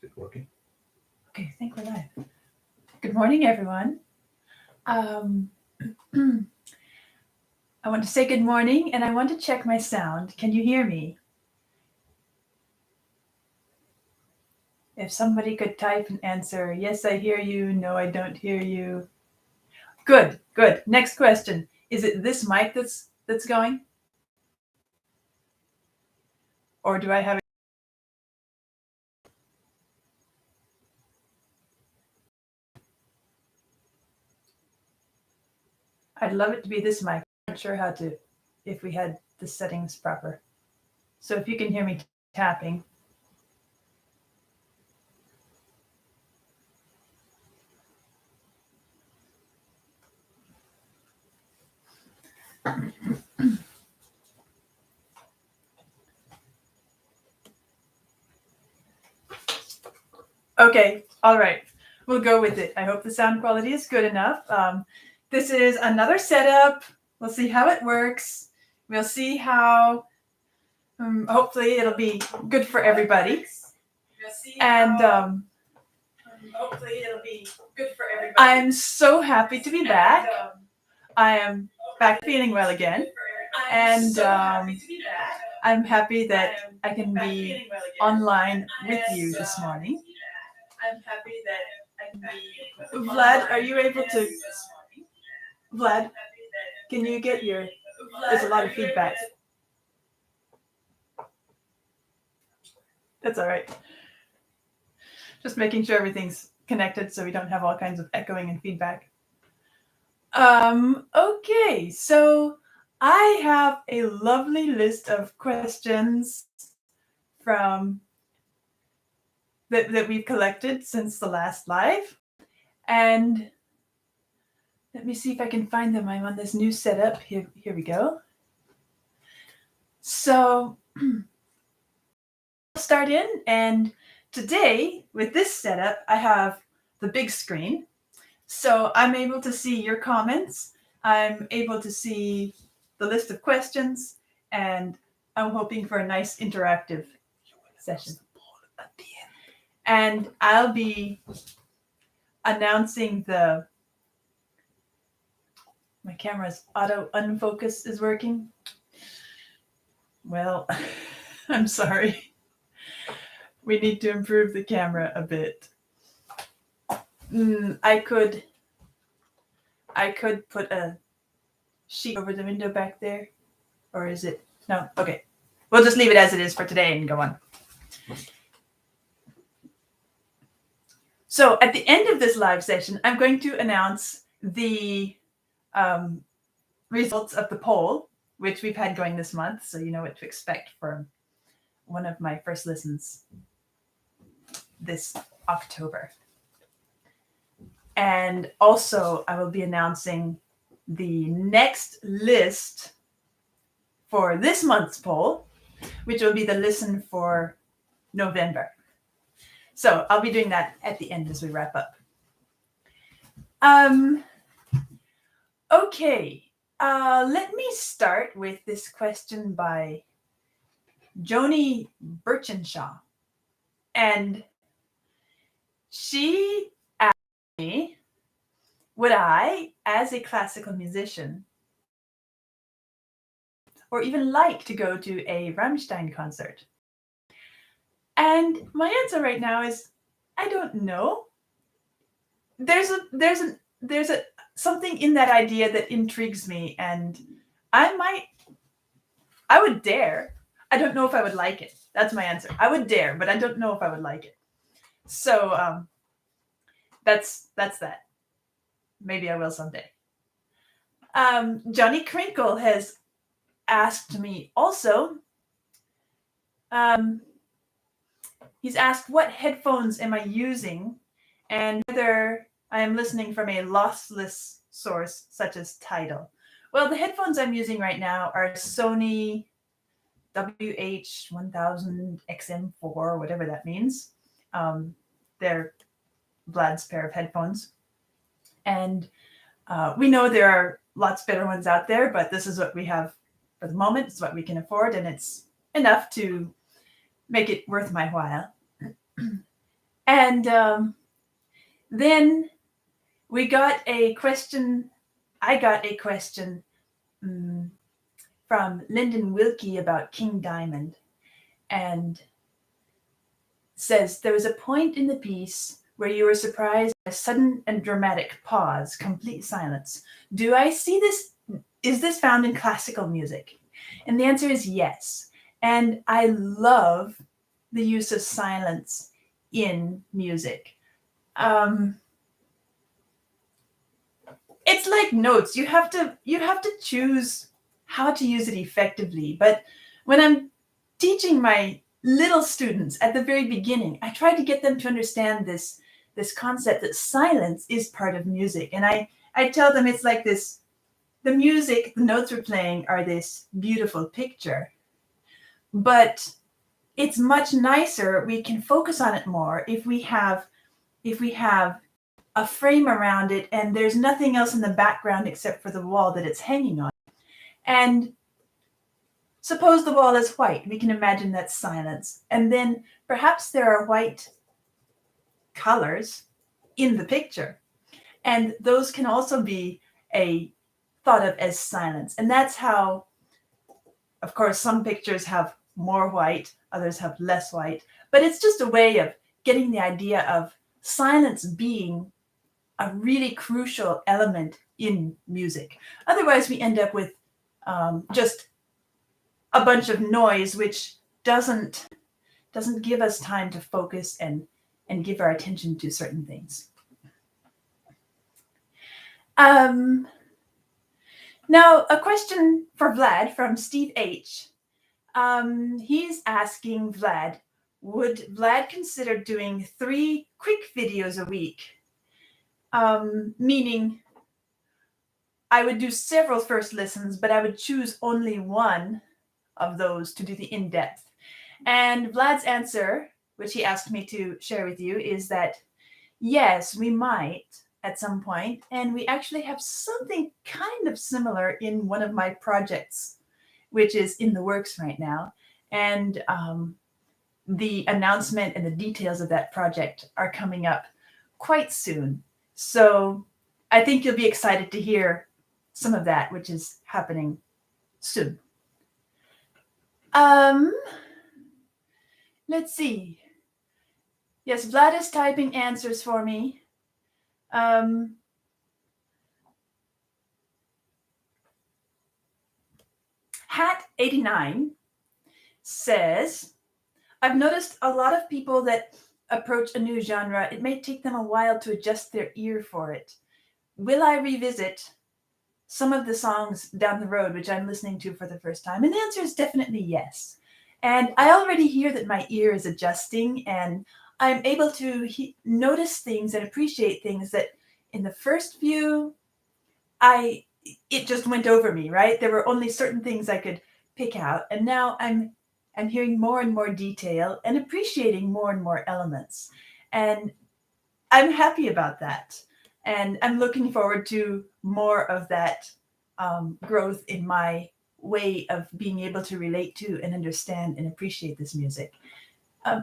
it working? Okay, I think we're live. Good morning, everyone. Um, I want to say good morning, and I want to check my sound. Can you hear me? If somebody could type and answer, yes, I hear you. No, I don't hear you. Good, good. Next question. Is it this mic that's going? Or do I have it? I'd love it to be this mic. I'm not sure how to, if we had the settings proper. So if you can hear me tapping. Okay, all right. We'll go with it. I hope the sound quality is good enough. This is another setup. We'll see how it works. We'll see how, hopefully, it'll be good for everybody. And hopefully, it'll be good for everybody. I'm so happy to be back. I am back feeling well again. And I'm happy that I can be online with you this morning. I'm happy that I can be. Vlad, are you able to? Vlad, can you get your? There's a lot of feedback. That's all right. Just making sure everything's connected so we don't have all kinds of echoing and feedback. Okay, so I have a lovely list of questions from that we've collected since the last live. And let me see if I can find them. I'm on this new setup. Here we go. So I'll start in. And today, with this setup, I have the big screen. So I'm able to see your comments. I'm able to see the list of questions. And I'm hoping for a nice interactive session. And I'll be announcing my camera's auto unfocus is working. Well, I'm sorry. We need to improve the camera a bit. I could put a sheet over the window back there. Or is it? No, okay. We'll just leave it as it is for today and go on. So at the end of this live session, I'm going to announce the results of the poll, which we've had going this month. So you know what to expect from one of my first listens this October. And also I will be announcing the next list for this month's poll, which will be the listen for November. So I'll be doing that at the end as we wrap up. Okay, let me start with this question by Joni Birchenshaw. And she asked me, would I, as a classical musician, or even like to go to a Rammstein concert? And my answer right now is, I don't know. There's a something in that idea that intrigues me, and I would dare. I don't know if I would like it. That's my answer. I would dare, but I don't know if I would like it. So that's that. Maybe I will someday. Johnny Crinkle has asked me also. He's asked what headphones am I using and whether I am listening from a lossless source such as Tidal. Well, the headphones I'm using right now are Sony WH-1000 XM4, whatever that means. They're Vlad's pair of headphones. And we know there are lots better ones out there, but this is what we have for the moment. It's what we can afford, and it's enough to make it worth my while. And then we got a question. I got a question from Lyndon Wilkie about King Diamond, and says there was a point in the piece where you were surprised by a sudden and dramatic pause, complete silence. Do I see this? Is this found in classical music? And the answer is yes. And I love the use of silence in music. It's like notes. You have to choose how to use it effectively. But when I'm teaching my little students at the very beginning, I try to get them to understand this concept that silence is part of music. And I tell them it's like this: the music, the notes we're playing are this beautiful picture, but it's much nicer. We can focus on it more if we have a frame around it and there's nothing else in the background except for the wall that it's hanging on. And suppose the wall is white. We can imagine that's silence. And then perhaps there are white colors in the picture. And those can also be thought of as silence. And that's how, of course, some pictures have more white, others have less white. But it's just a way of getting the idea of silence being a really crucial element in music. Otherwise, we end up with just a bunch of noise, which doesn't give us time to focus and give our attention to certain things. Now, a question for Vlad from Steve H. He's asking Vlad, would Vlad consider doing 3 quick videos a week? Meaning I would do several first listens, but I would choose only one of those to do the in-depth. And Vlad's answer, which he asked me to share with you, is that yes, we might at some point. And we actually have something kind of similar in one of my projects, which is in the works right now. And the announcement and the details of that project are coming up quite soon. So I think you'll be excited to hear some of that, which is happening soon. Let's see. Yes, Vlad is typing answers for me. Hat89 says, I've noticed a lot of people that approach a new genre, it may take them a while to adjust their ear for it. Will I revisit some of the songs down the road, which I'm listening to for the first time? And the answer is definitely yes. And I already hear that my ear is adjusting, and I'm able to notice things and appreciate things that in the first view, it just went over me, right? There were only certain things I could pick out. And now I'm hearing more and more detail and appreciating more and more elements. And I'm happy about that. And I'm looking forward to more of that growth in my way of being able to relate to and understand and appreciate this music.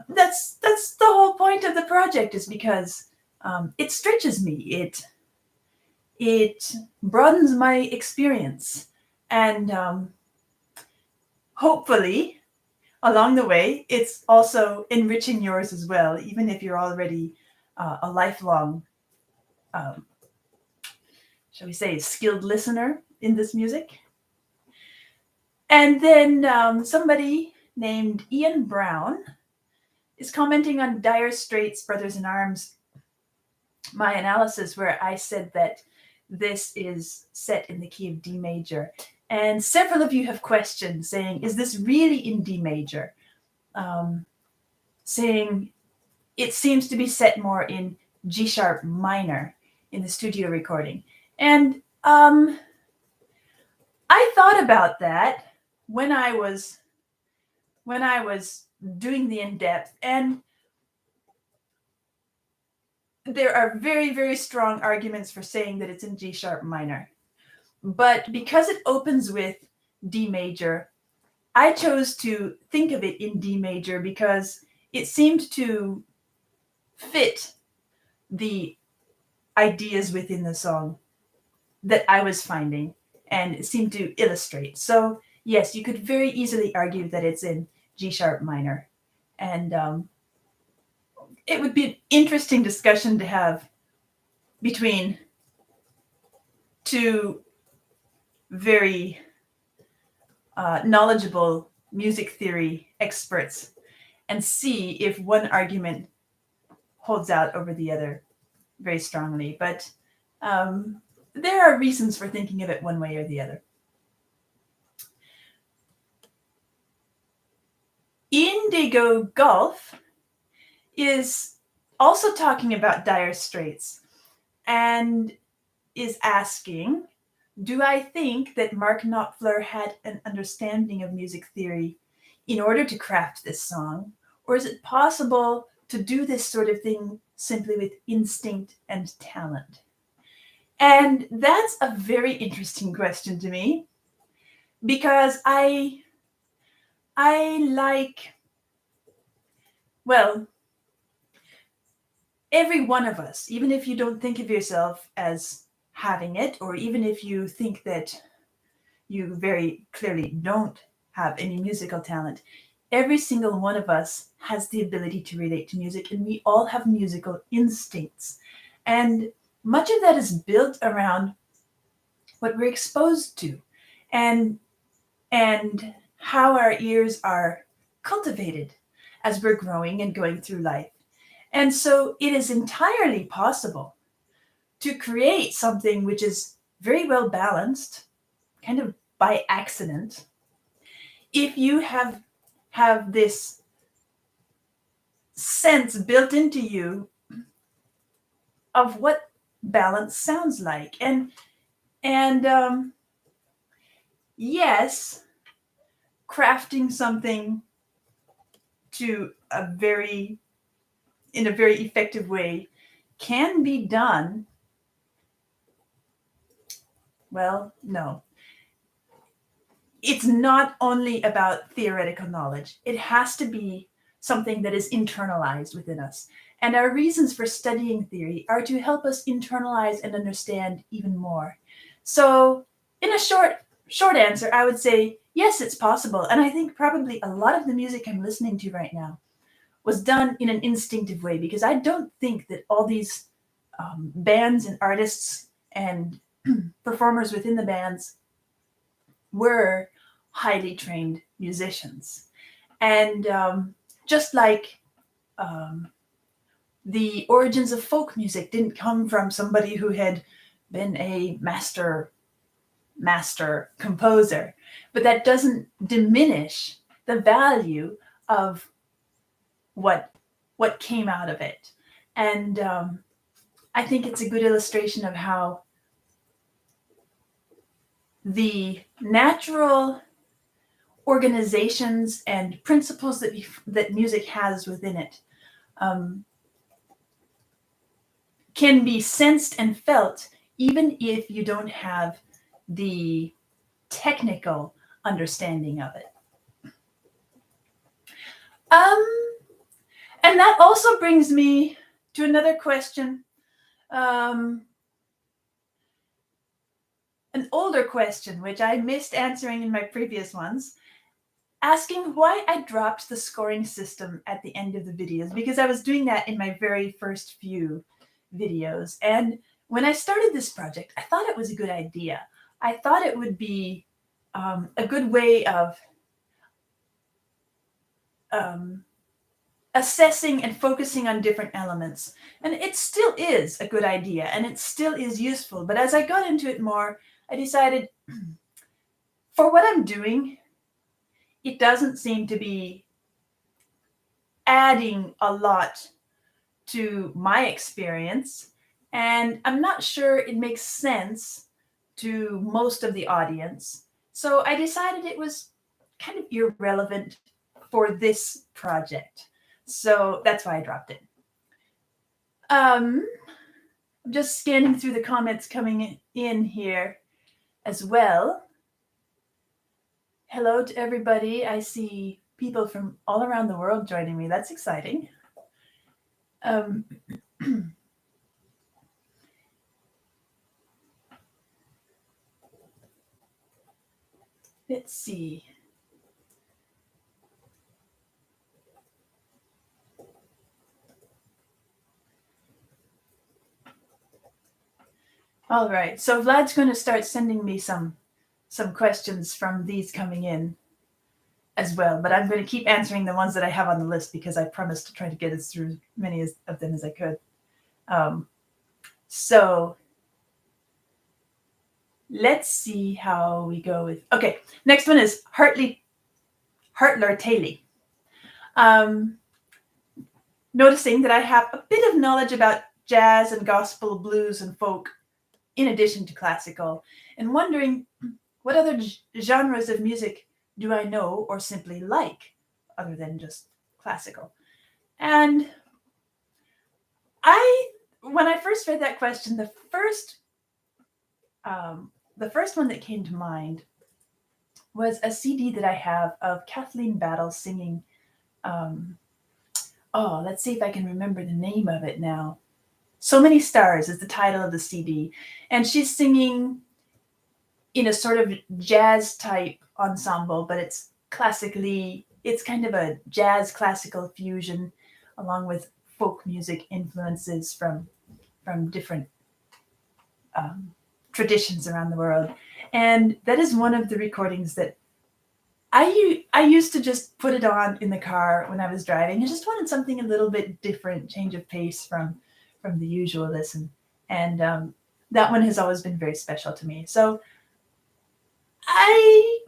That's the whole point of the project, is because it stretches me. It broadens my experience, and hopefully along the way, it's also enriching yours as well, even if you're already a lifelong, shall we say, skilled listener in this music. And then somebody named Ian Brown is commenting on Dire Straits' Brothers in Arms, my analysis where I said that this is set in the key of D major. And several of you have questioned, saying, is this really in D major? Saying it seems to be set more in G sharp minor in the studio recording. And I thought about that when I was doing the in-depth, and there are very, very strong arguments for saying that it's in G sharp minor. But because it opens with D major, I chose to think of it in D major because it seemed to fit the ideas within the song that I was finding and seemed to illustrate. So yes, you could very easily argue that it's in G sharp minor. And it would be an interesting discussion to have between two very knowledgeable music theory experts and see if one argument holds out over the other very strongly. But there are reasons for thinking of it one way or the other. Indigo Golf is also talking about dire straits and is asking, do I think that Mark Knopfler had an understanding of music theory in order to craft this song? Or is it possible to do this sort of thing simply with instinct and talent? And that's a very interesting question to me, because I like, well, every one of us, even if you don't think of yourself as having it, or even if you think that you very clearly don't have any musical talent, every single one of us has the ability to relate to music, and we all have musical instincts. And much of that is built around what we're exposed to and how our ears are cultivated as we're growing and going through life. And so it is entirely possible to create something which is very well balanced, kind of by accident, if you have this sense built into you of what balance sounds like. And yes, crafting something in a very effective way can be done. Well, no. It's not only about theoretical knowledge. It has to be something that is internalized within us. And our reasons for studying theory are to help us internalize and understand even more. So in a short answer, I would say, yes, it's possible. And I think probably a lot of the music I'm listening to right now was done in an instinctive way, because I don't think that all these bands and artists and performers within the bands were highly trained musicians. And just like the origins of folk music didn't come from somebody who had been a master composer, but that doesn't diminish the value of what came out of it. And I think it's a good illustration of how the natural organizations and principles that music has within it can be sensed and felt, even if you don't have the technical understanding of it. And that also brings me to another question, an older question, which I missed answering in my previous ones, asking why I dropped the scoring system at the end of the videos, because I was doing that in my very first few videos. And when I started this project, I thought it was a good idea. I thought it would be a good way of assessing and focusing on different elements. And it still is a good idea, and it still is useful. But as I got into it more, I decided for what I'm doing, it doesn't seem to be adding a lot to my experience. And I'm not sure it makes sense to most of the audience. So I decided it was kind of irrelevant for this project. So that's why I dropped it. I'm just scanning through the comments coming in here as well. Hello to everybody. I see people from all around the world joining me. That's exciting. Um, let's see. All right. So Vlad's going to start sending me some questions from these coming in as well, but I'm going to keep answering the ones that I have on the list because I promised to try to get as through many of them as I could. So let's see how we go with. Okay, next one is Hartler Taylor. Noticing that I have a bit of knowledge about jazz and gospel, blues and folk in addition to classical, and wondering what other genres of music do I know or simply like other than just classical. And when I first read that question, the first one that came to mind was a CD that I have of Kathleen Battle singing. Let's see if I can remember the name of it now. So Many Stars is the title of the CD, and she's singing in a sort of jazz type ensemble, but it's kind of a jazz classical fusion along with folk music influences from different traditions around the world. And that is one of the recordings that I used to just put it on in the car when I was driving. I just wanted something a little bit different, change of pace from the usual listen. And that one has always been very special to me. So I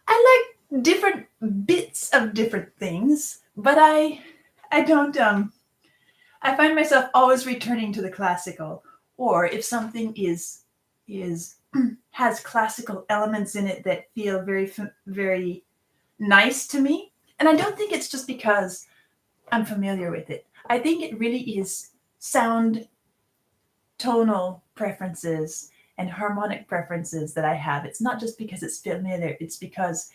like different bits of different things, but I don't I find myself always returning to the classical, or if something is has classical elements in it that feel very nice to me. And I don't think it's just because I'm familiar with it. I think it really is sound, tonal preferences and harmonic preferences that I have. It's not just because it's familiar, it's because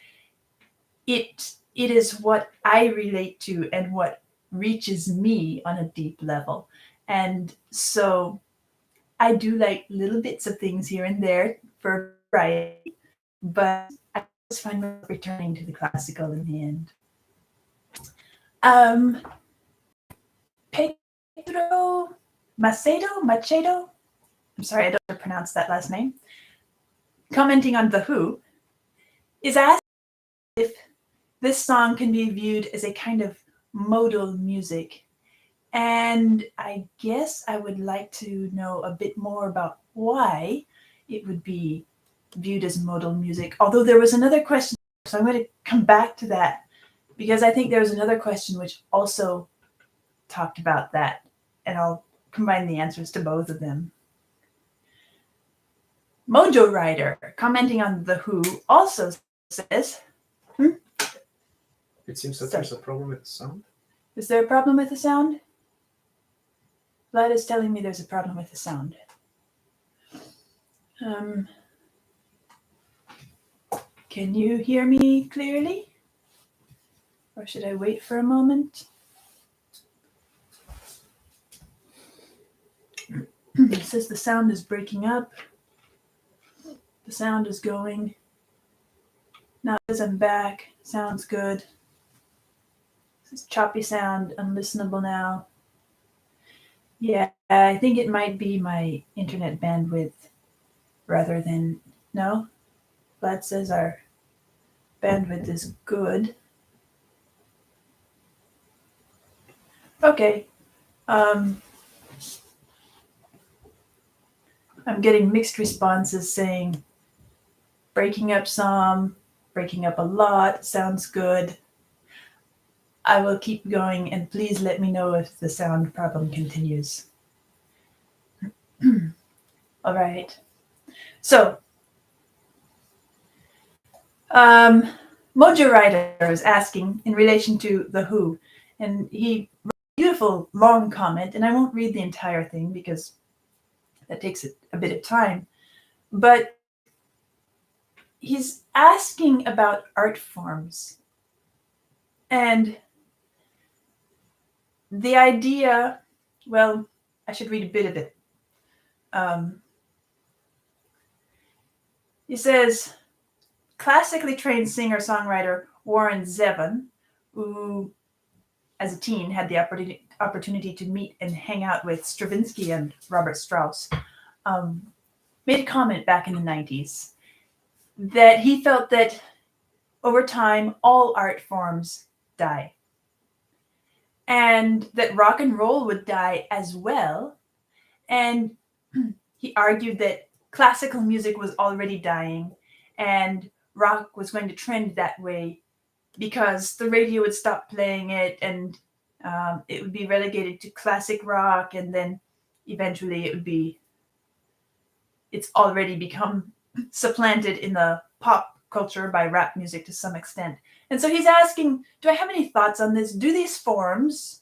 it is what I relate to and what reaches me on a deep level. And so I do like little bits of things here and there for variety, but I always find myself returning to the classical in the end. Pedro Macedo, I'm sorry, I don't know how to pronounce that last name, commenting on The Who, is asked if this song can be viewed as a kind of modal music. And I guess I would like to know a bit more about why it would be viewed as modal music. Although there was another question, so I'm going to come back to that because I think there was another question which also talked about that, and I'll combine the answers to both of them. Mojo Rider, commenting on The Who, also says, It seems that there's a problem with the sound. Is there a problem with the sound? Vlad is telling me there's a problem with the sound. Can you hear me clearly? Or should I wait for a moment? It says the sound is breaking up. The sound is going. Now as I'm back, sounds good. This is choppy sound, unlistenable now. Yeah, I think it might be my internet bandwidth rather than, no? Vlad says our bandwidth is good. Okay. I'm getting mixed responses saying breaking up some, breaking up a lot, sounds good. I will keep going, and please let me know if the sound problem continues. All right. So, Mojo Rider is asking in relation to The Who, and he wrote a beautiful long comment, and I won't read the entire thing because that takes a bit of time, but he's asking about art forms. And the idea, well, I should read a bit of it. He says, classically trained singer-songwriter Warren Zevon, who as a teen had the opportunity to meet and hang out with Stravinsky and Robert Strauss, made a comment back in the 90s that he felt that over time all art forms die, and that rock and roll would die as well. And he argued that classical music was already dying and rock was going to trend that way because the radio would stop playing it, and it would be relegated to classic rock, and then eventually it's already become supplanted in the pop culture by rap music to some extent. And so he's asking, do I have any thoughts on this? Do these forms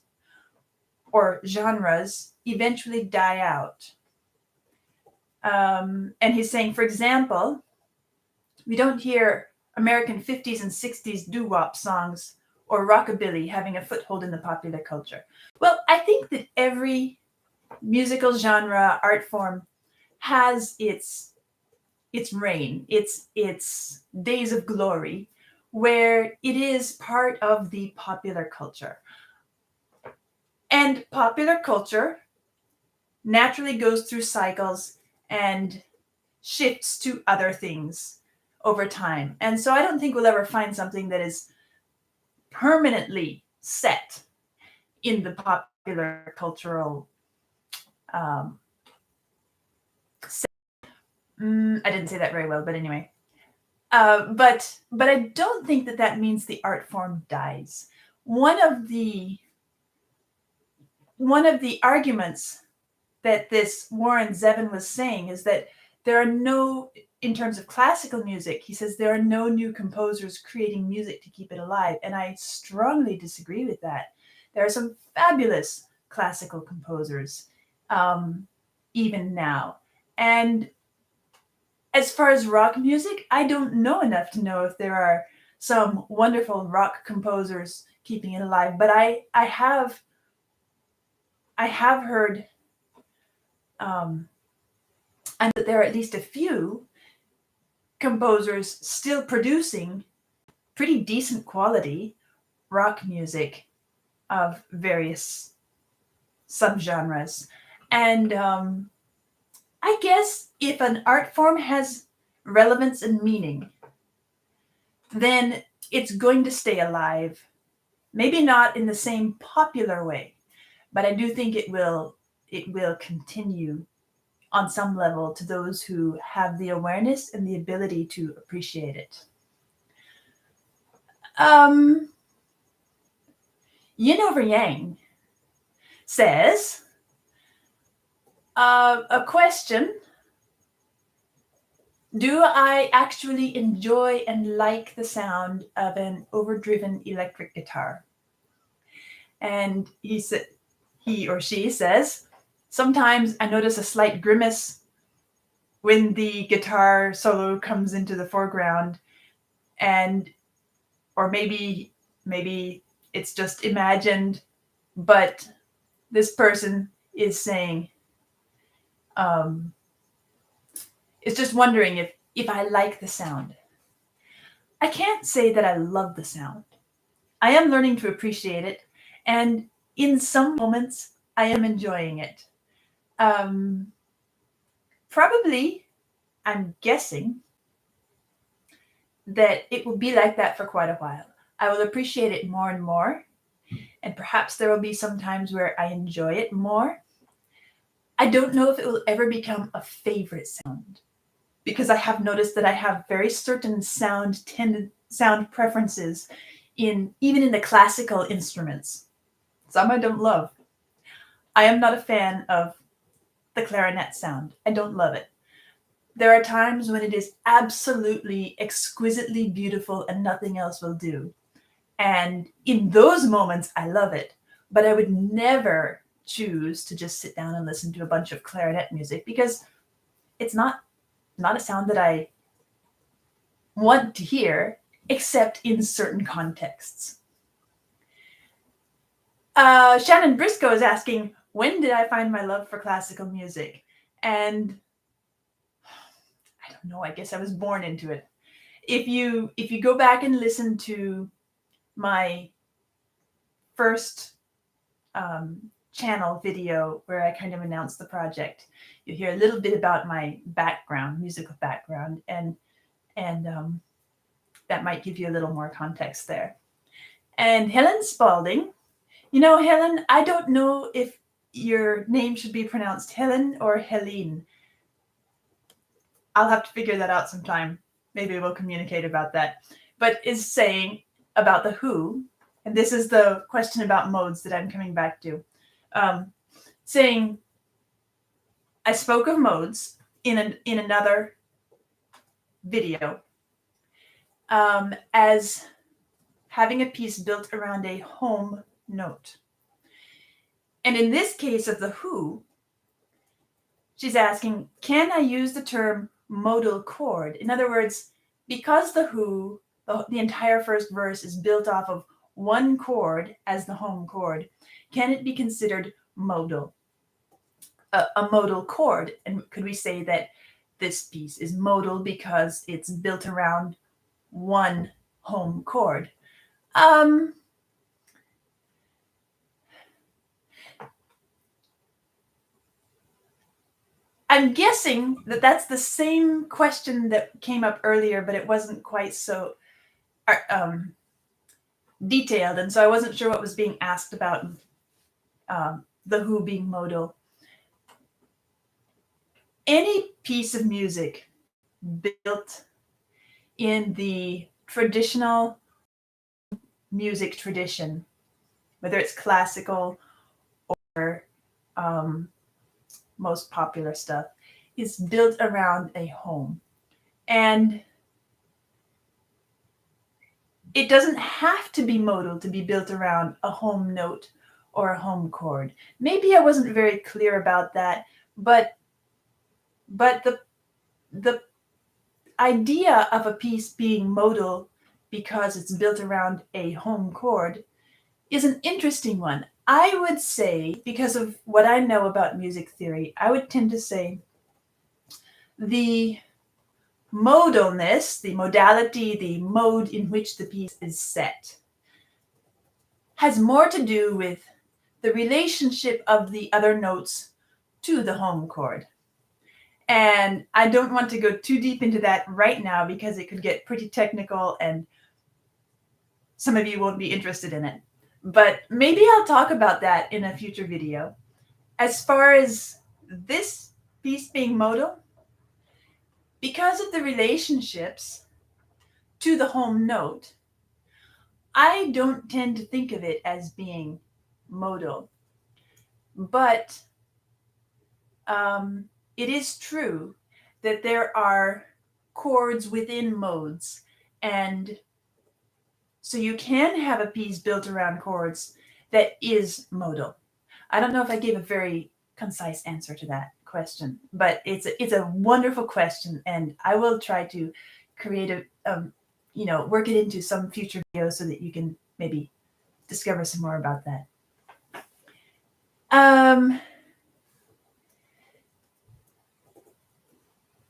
or genres eventually die out? And he's saying, for example, we don't hear American 50s and 60s doo-wop songs or rockabilly having a foothold in the popular culture. Well, I think that every musical genre, art form has its reign, its days of glory, where it is part of the popular culture. And popular culture naturally goes through cycles and shifts to other things over time. And so I don't think we'll ever find something that is permanently set in the popular cultural I didn't say that very well, but anyway. But I don't think that means the art form dies. One of the arguments that this Warren Zevon was saying is that there are no, in terms of classical music, he says there are no new composers creating music to keep it alive. And I strongly disagree with that. There are some fabulous classical composers, even now. And as far as rock music, I don't know enough to know if there are some wonderful rock composers keeping it alive. But I have heard, and that there are at least a few composers still producing pretty decent quality rock music of various subgenres. And I guess if an art form has relevance and meaning, then it's going to stay alive. Maybe not in the same popular way, but I do think it will continue on some level to those who have the awareness and the ability to appreciate it. Yin Over Yang says, a question: do I actually enjoy and like the sound of an overdriven electric guitar? And he or she says, sometimes I notice a slight grimace when the guitar solo comes into the foreground, or maybe it's just imagined, but this person is saying, it's just wondering if I like the sound. I can't say that I love the sound. I am learning to appreciate it, and in some moments I am enjoying it. Probably, I'm guessing that it will be like that for quite a while. I will appreciate it more and more, and perhaps there will be some times where I enjoy it more. I don't know if it will ever become a favorite sound, because I have noticed that I have very certain sound preferences even in the classical instruments. Some I don't love. I am not a fan of the clarinet sound. I don't love it. There are times when it is absolutely exquisitely beautiful and nothing else will do. And in those moments, I love it. But I would never choose to just sit down and listen to a bunch of clarinet music, because it's not a sound that I want to hear, except in certain contexts. Shannon Briscoe is asking, when did I find my love for classical music? And I don't know, I guess I was born into it. If you go back and listen to my first channel video where I kind of announced the project, you hear a little bit about my background, musical background, and that might give you a little more context there. And Helen Spalding, Helen, I don't know if your name should be pronounced Helen or Helene. I'll have to figure that out sometime. Maybe we'll communicate about that. But is saying about the who, and this is the question about modes that I'm coming back to, saying I spoke of modes in another video as having a piece built around a home note. And in this case of the who, she's asking, can I use the term modal chord? In other words, because the who, the entire first verse is built off of one chord as the home chord, can it be considered modal? A modal chord? And could we say that this piece is modal because it's built around one home chord? I'm guessing that that's the same question that came up earlier, but it wasn't quite so detailed, and so I wasn't sure what was being asked about the who being modal. Any piece of music built in the traditional music tradition, whether it's classical or most popular stuff, is built around a home. And it doesn't have to be modal to be built around a home note or a home chord. Maybe I wasn't very clear about that, but the idea of a piece being modal because it's built around a home chord is an interesting one. I would say, because of what I know about music theory, I would tend to say the modalness, the modality, the mode in which the piece is set, has more to do with the relationship of the other notes to the home chord. And I don't want to go too deep into that right now because it could get pretty technical and some of you won't be interested in it. But maybe I'll talk about that in a future video. As far as this piece being modal, because of the relationships to the home note, I don't tend to think of it as being modal. But it is true that there are chords within modes, and so you can have a piece built around chords that is modal. I don't know if I gave a very concise answer to that question, but it's a wonderful question, and I will try to create work it into some future video so that you can maybe discover some more about that.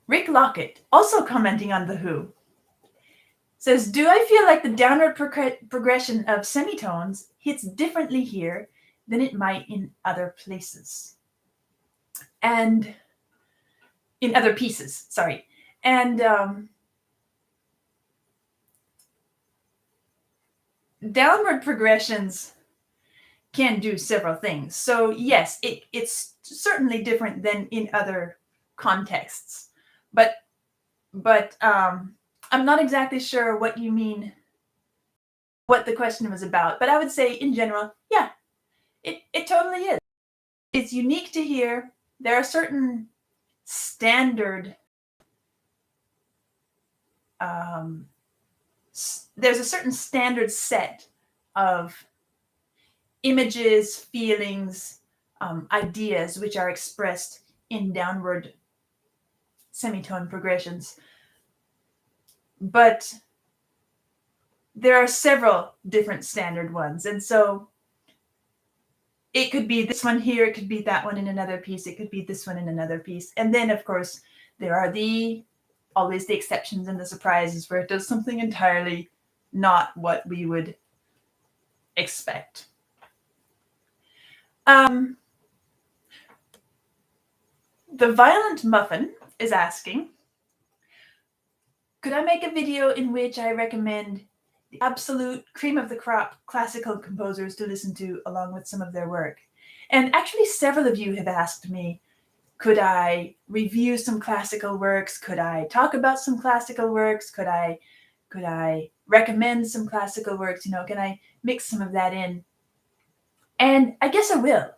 Rick Lockett, also commenting on the who, says, do I feel like the downward progression of semitones hits differently here than it might in other places? And in other pieces, sorry. And downward progressions can do several things. So yes, it's certainly different than in other contexts. But I'm not exactly sure what you mean, what the question was about. But I would say in general, yeah, it totally is. It's unique to here. There are certain standard, there's a certain standard set of images, feelings, ideas which are expressed in downward semitone progressions. But there are several different standard ones. And so it could be this one here, it could be that one in another piece, it could be this one in another piece. And then, of course, there are always the exceptions and the surprises where it does something entirely not what we would expect. The Violent Muffin is asking, could I make a video in which I recommend the absolute cream of the crop classical composers to listen to along with some of their work? And actually, several of you have asked me, could I review some classical works? Could I talk about some classical works? Could I recommend some classical works? Can I mix some of that in? And I guess I will.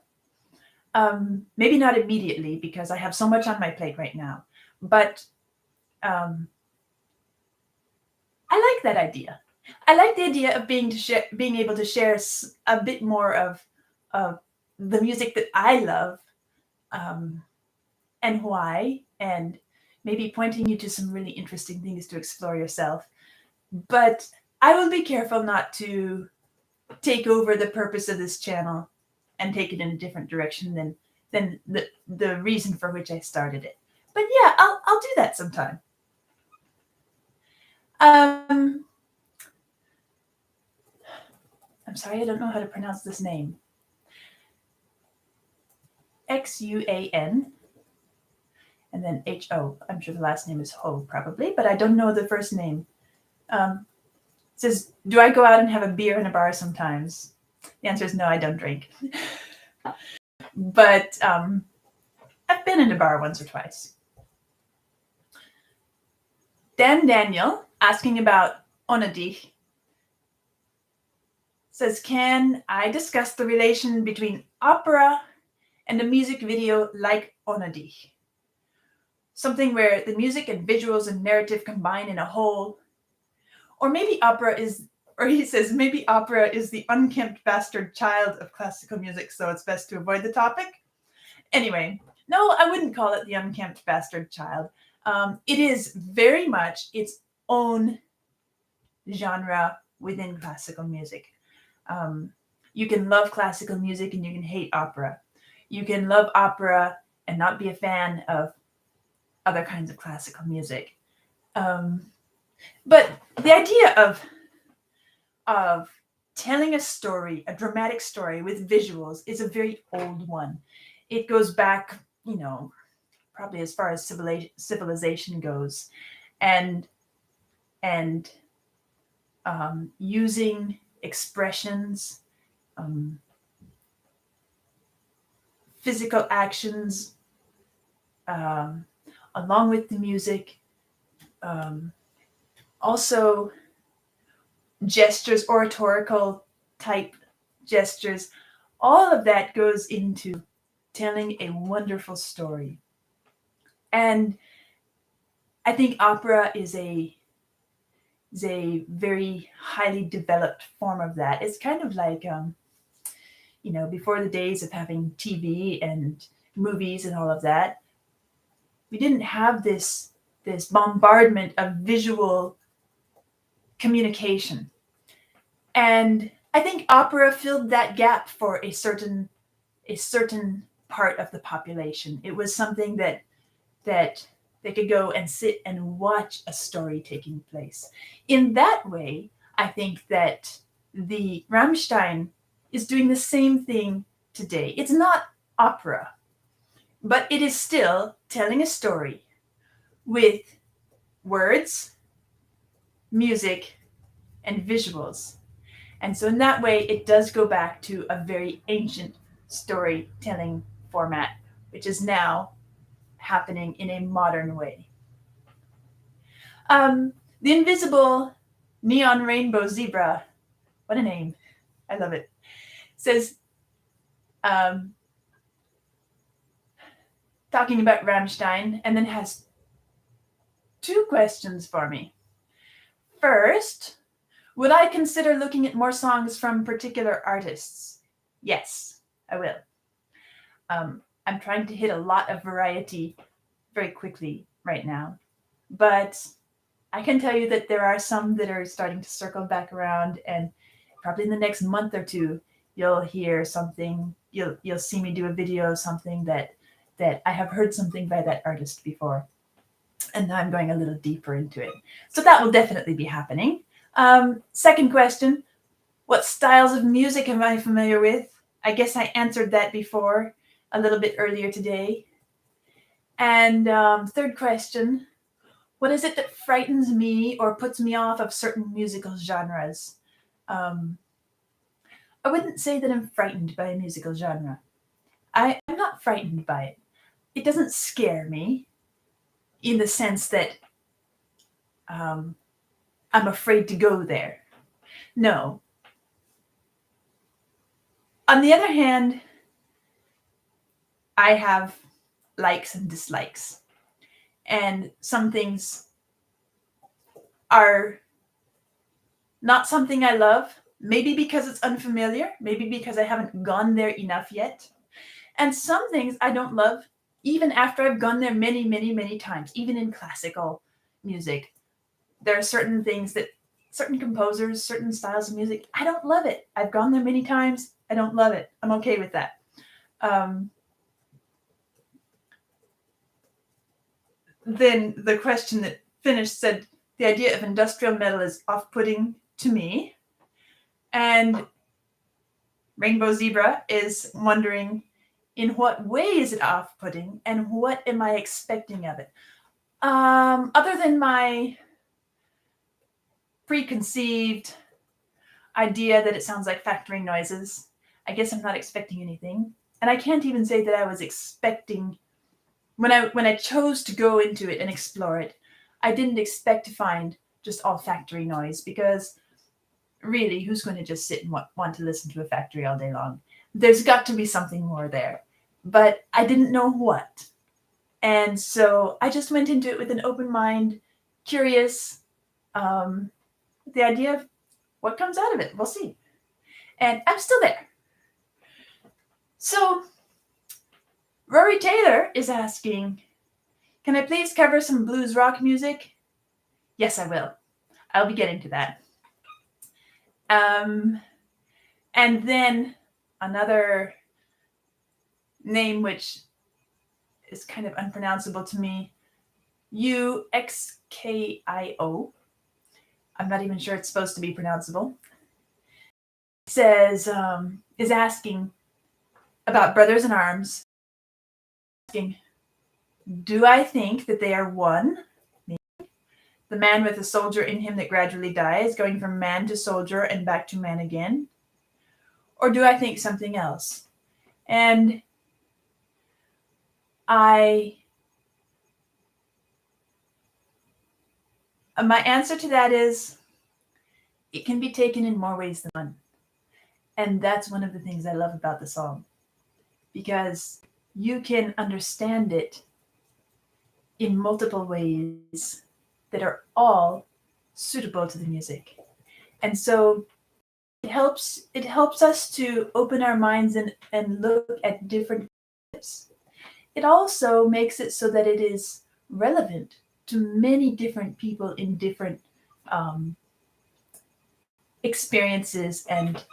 Maybe not immediately because I have so much on my plate right now. But I like that idea. I like the idea of being able to share a bit more of the music that I love, and why, and maybe pointing you to some really interesting things to explore yourself. But I will be careful not to take over the purpose of this channel and take it in a different direction than the reason for which I started it. But yeah, I'll do that sometime. I'm sorry, I don't know how to pronounce this name. Xuan and then Ho. I'm sure the last name is Ho probably, but I don't know the first name. Says, do I go out and have a beer in a bar sometimes? The answer is no, I don't drink. But I've been in a bar once or twice. Daniel, asking about Onadich, says, can I discuss the relation between opera and a music video like Onadich? Something where the music and visuals and narrative combine in a whole. Or maybe he says, maybe opera is the unkempt bastard child of classical music, so it's best to avoid the topic. Anyway, no, I wouldn't call it the unkempt bastard child. It is very much its own genre within classical music. You can love classical music and you can hate opera. You can love opera and not be a fan of other kinds of classical music. But the idea of telling a story, a dramatic story with visuals, is a very old one. It goes back, probably as far as civilization goes, and using expressions, physical actions, along with the music, also gestures, oratorical type gestures, all of that goes into telling a wonderful story. And I think opera is a very highly developed form of that. It's kind of like, before the days of having TV and movies and all of that, we didn't have this bombardment of visual communication. And I think opera filled that gap for a certain part of the population. It was something that they could go and sit and watch a story taking place. In that way, I think that the Rammstein is doing the same thing today. It's not opera, but it is still telling a story with words, music, and visuals. And so in that way, it does go back to a very ancient storytelling format, which is now happening in a modern way. The Invisible Neon Rainbow Zebra, what a name, I love it, says, talking about Rammstein, and then has two questions for me. First, would I consider looking at more songs from particular artists? Yes, I will. I'm trying to hit a lot of variety very quickly right now, but I can tell you that there are some that are starting to circle back around, and probably in the next month or two, you'll hear something, you'll see me do a video of something that I have heard something by that artist before, and now I'm going a little deeper into it. So that will definitely be happening. Second question, what styles of music am I familiar with? I guess I answered that before a little bit earlier today. And third question, what is it that frightens me or puts me off of certain musical genres? I wouldn't say that I'm frightened by a musical genre. I'm not frightened by it. It doesn't scare me in the sense that I'm afraid to go there. No. On the other hand, I have likes and dislikes. And some things are not something I love, maybe because it's unfamiliar, maybe because I haven't gone there enough yet. And some things I don't love, even after I've gone there many, many, many times, even in classical music. There are certain things that certain composers, certain styles of music, I don't love it. I've gone there many times. I don't love it. I'm okay with that. Then the question that finished said, the idea of industrial metal is off-putting to me. And Rainbow Zebra is wondering, in what way is it off-putting and what am I expecting of it? Other than my preconceived idea that it sounds like factory noises, I guess I'm not expecting anything. And I can't even say that I was expecting, when I chose to go into it and explore it, I didn't expect to find just all factory noise, because really, who's going to just sit and want to listen to a factory all day long? There's got to be something more there. But I didn't know what. And so I just went into it with an open mind, curious, the idea of what comes out of it. We'll see. And I'm still there. So Rory Taylor is asking, can I please cover some blues rock music? Yes, I will. I'll be getting to that. And then another name which is kind of unpronounceable to me, UXKIO. I'm not even sure it's supposed to be pronounceable. Says, is asking about Brothers in Arms. Asking, do I think that they are one? The man with a soldier in him that gradually dies, going from man to soldier and back to man again? Or do I think something else? And my answer to that is, it can be taken in more ways than one. And that's one of the things I love about the song, because you can understand it in multiple ways that are all suitable to the music. And so it helps us to open our minds and look at different tips. It also makes it so that it is relevant to many different people in different experiences and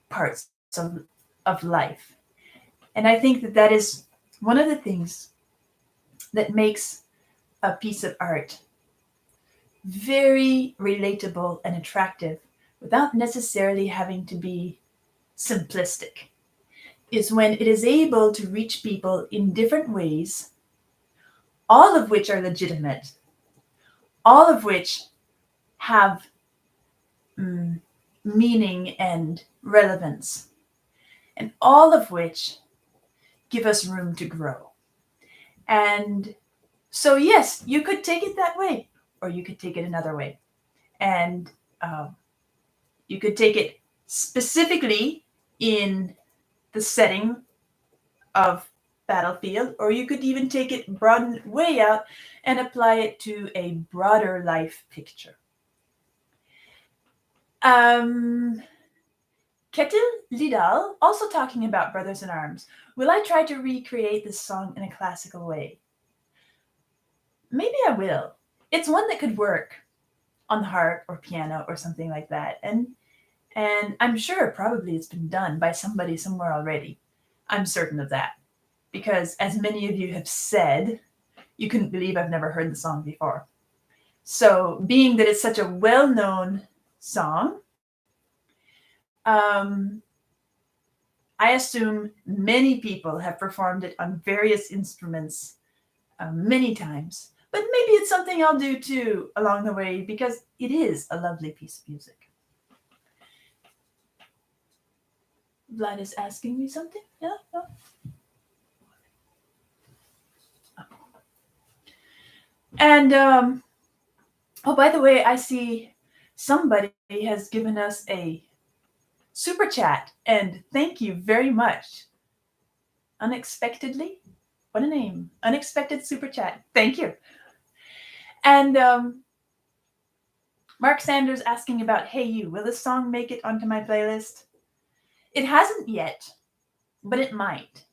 parts of life. And I think that is one of the things that makes a piece of art very relatable and attractive without necessarily having to be simplistic, is when it is able to reach people in different ways, all of which are legitimate, all of which have meaning and relevance, and all of which give us room to grow. And so, yes, you could take it that way, or you could take it another way. And you could take it specifically in the setting of battlefield, or you could even take it broaden way out and apply it to a broader life picture. Ketil Lidal, also talking about Brothers in Arms. Will I try to recreate this song in a classical way? Maybe I will. It's one that could work on the harp or piano or something like that. And And I'm sure probably it's been done by somebody somewhere already. I'm certain of that. Because as many of you have said, you couldn't believe I've never heard the song before. So being that it's such a well-known song, I assume many people have performed it on various instruments many times. But maybe it's something I'll do too along the way because it is a lovely piece of music. Vlad is asking me something? Yeah? No? And, oh, by the way, I see somebody has given us a super chat, and thank you very much. Unexpectedly? What a name. Unexpected super chat. Thank you. And Mark Sanders asking about Hey You. Will this song make it onto my playlist? It hasn't yet, but it might.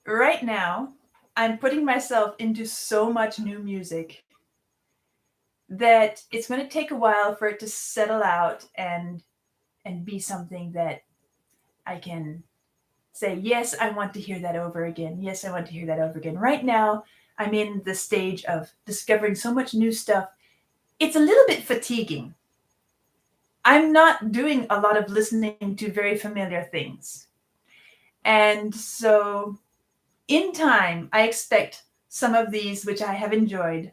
Right now, I'm putting myself into so much new music that it's going to take a while for it to settle out and be something that I can say, yes, I want to hear that over again. Yes, I want to hear that over again. Right now, I'm in the stage of discovering so much new stuff. It's a little bit fatiguing. I'm not doing a lot of listening to very familiar things. And so in time, I expect some of these, which I have enjoyed,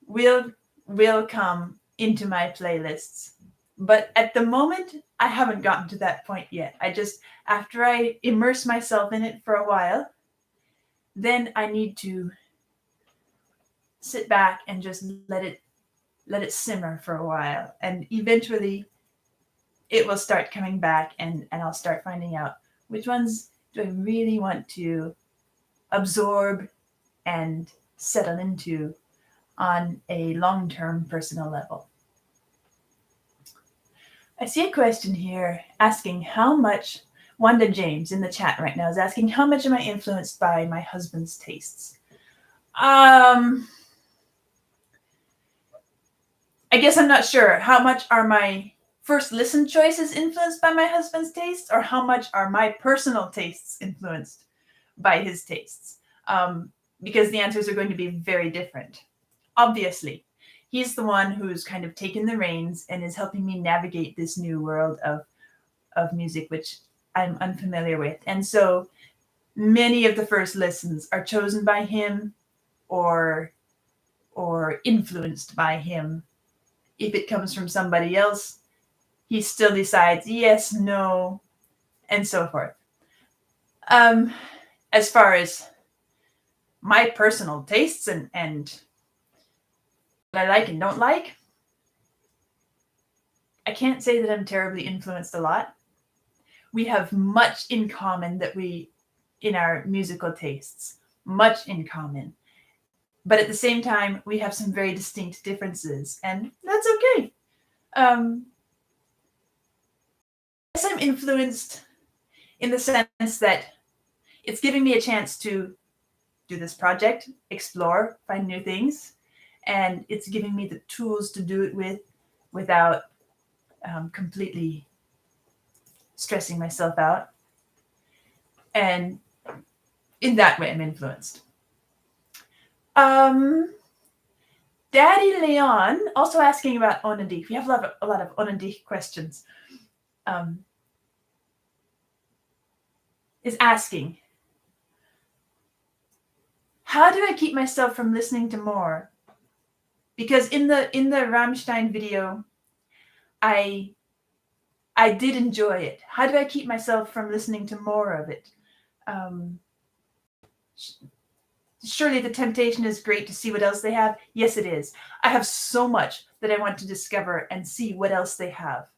will come into my playlists. But at the moment, I haven't gotten to that point yet. After I immerse myself in it for a while, then I need to sit back and just let it simmer for a while. And eventually it will start coming back and I'll start finding out which ones do I really want to absorb and settle into on a long-term personal level. I see a question here asking how much, Wanda James in the chat right now is asking, how much am I influenced by my husband's tastes? I guess I'm not sure. How much are my first listen choices influenced by my husband's tastes, or how much are my personal tastes influenced by his tastes? Because the answers are going to be very different. Obviously, he's the one who's kind of taken the reins and is helping me navigate this new world of music, which I'm unfamiliar with. And so many of the first listens are chosen by him or influenced by him. If it comes from somebody else, he still decides yes, no, and so forth. As far as my personal tastes and what I like and don't like, I can't say that I'm terribly influenced a lot. We have much in common in our musical tastes, much in common. But at the same time, we have some very distinct differences, and that's okay. Yes, I'm influenced in the sense that it's giving me a chance to do this project, explore, find new things, and it's giving me the tools to do it without completely stressing myself out. And in that way, I'm influenced. Daddy Leon also asking about Onadi. We have a lot of Onadi questions. Is asking, how do I keep myself from listening to more? Because in the Rammstein video, I did enjoy it. How do I keep myself from listening to more of it? Surely the temptation is great to see what else they have. Yes, it is. I have so much that I want to discover and see what else they have.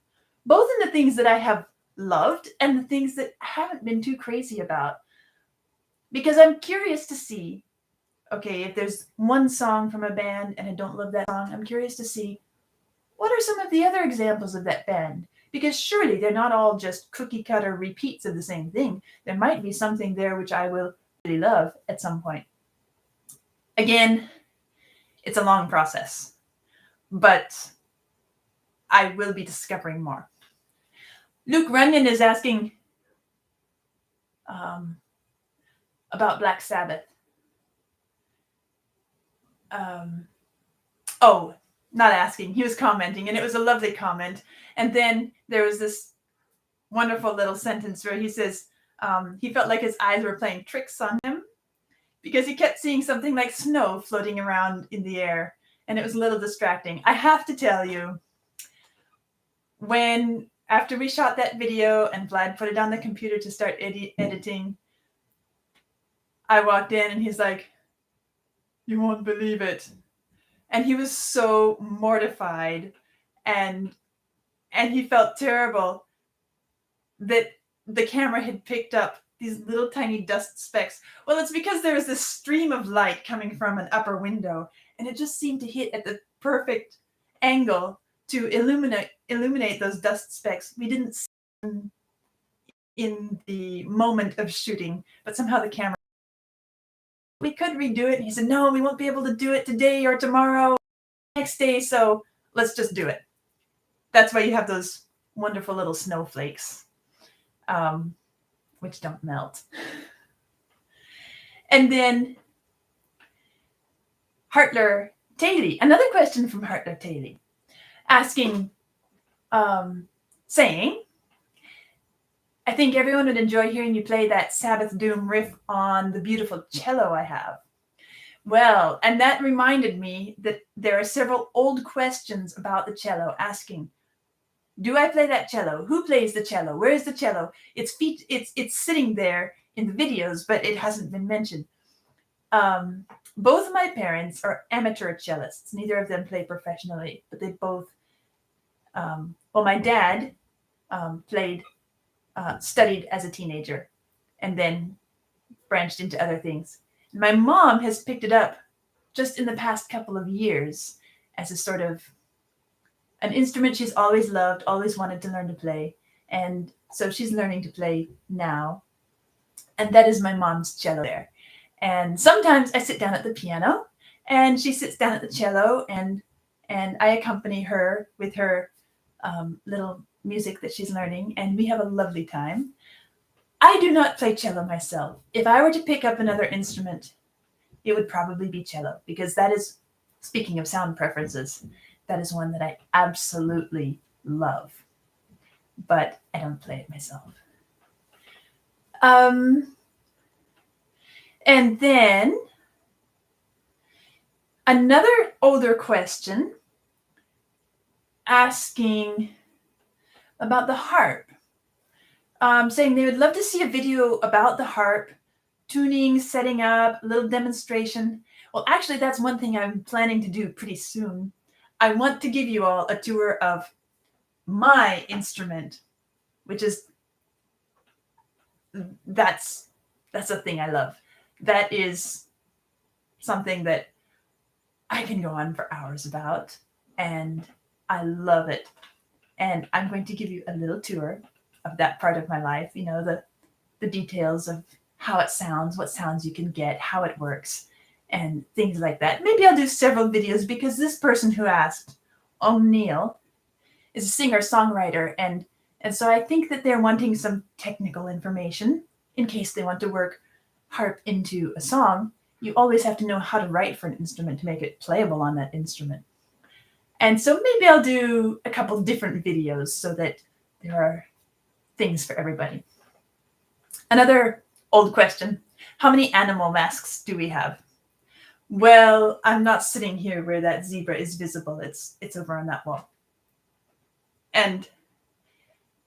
Both in the things that I have loved and the things that I haven't been too crazy about. Because I'm curious to see, okay, if there's one song from a band and I don't love that song, I'm curious to see what are some of the other examples of that band? Because surely they're not all just cookie cutter repeats of the same thing. There might be something there which I will really love at some point. Again, it's a long process. but I will be discovering more. Luke Runyon is asking about Black Sabbath. Oh, not asking. He was commenting, and it was a lovely comment. And then there was this wonderful little sentence where he says he felt like his eyes were playing tricks on him because he kept seeing something like snow floating around in the air, and it was a little distracting. I have to tell you, after we shot that video and Vlad put it on the computer to start editing, I walked in and he's like, "You won't believe it." And he was so mortified and he felt terrible that the camera had picked up these little tiny dust specks. Well, it's because there was this stream of light coming from an upper window, and it just seemed to hit at the perfect angle to illuminate those dust specks. We didn't see them in the moment of shooting, but somehow the camera. We could redo it, and he said, "No, we won't be able to do it today or tomorrow, next day, so let's just do it." That's why you have those wonderful little snowflakes, which don't melt. And then Hartler Taylor, another question from Hartler Taylor, asking, saying, "I think everyone would enjoy hearing you play that Sabbath Doom riff on the beautiful cello I have." Well, and that reminded me that there are several old questions about the cello asking, do I play that cello? Who plays the cello? Where is the cello? It's sitting there in the videos, but it hasn't been mentioned. Both of my parents are amateur cellists. Neither of them play professionally, but they both. My dad studied as a teenager, and then branched into other things. My mom has picked it up just in the past couple of years as a sort of an instrument she's always loved, always wanted to learn to play. And so she's learning to play now. And that is my mom's cello there. And sometimes I sit down at the piano and she sits down at the cello and I accompany her with her little music that she's learning. And we have a lovely time. I do not play cello myself. If I were to pick up another instrument, it would probably be cello, because that is, speaking of sound preferences, that is one that I absolutely love, but I don't play it myself. And then another older question asking about the harp, saying they would love to see a video about the harp, tuning, setting up, a little demonstration. Well, actually, that's one thing I'm planning to do pretty soon. I want to give you all a tour of my instrument, which is, that's a thing I love. That is something that I can go on for hours about, and I love it. And I'm going to give you a little tour of that part of my life, the details of how it sounds, what sounds you can get, how it works, and things like that. Maybe I'll do several videos, because this person who asked, O'Neill, is a singer-songwriter, and so I think that they're wanting some technical information in case they want to work harp into a song. You always have to know how to write for an instrument to make it playable on that instrument. And so maybe I'll do a couple different videos so that there are things for everybody. Another old question, how many animal masks do we have? Well, I'm not sitting here where that zebra is visible. It's over on that wall. And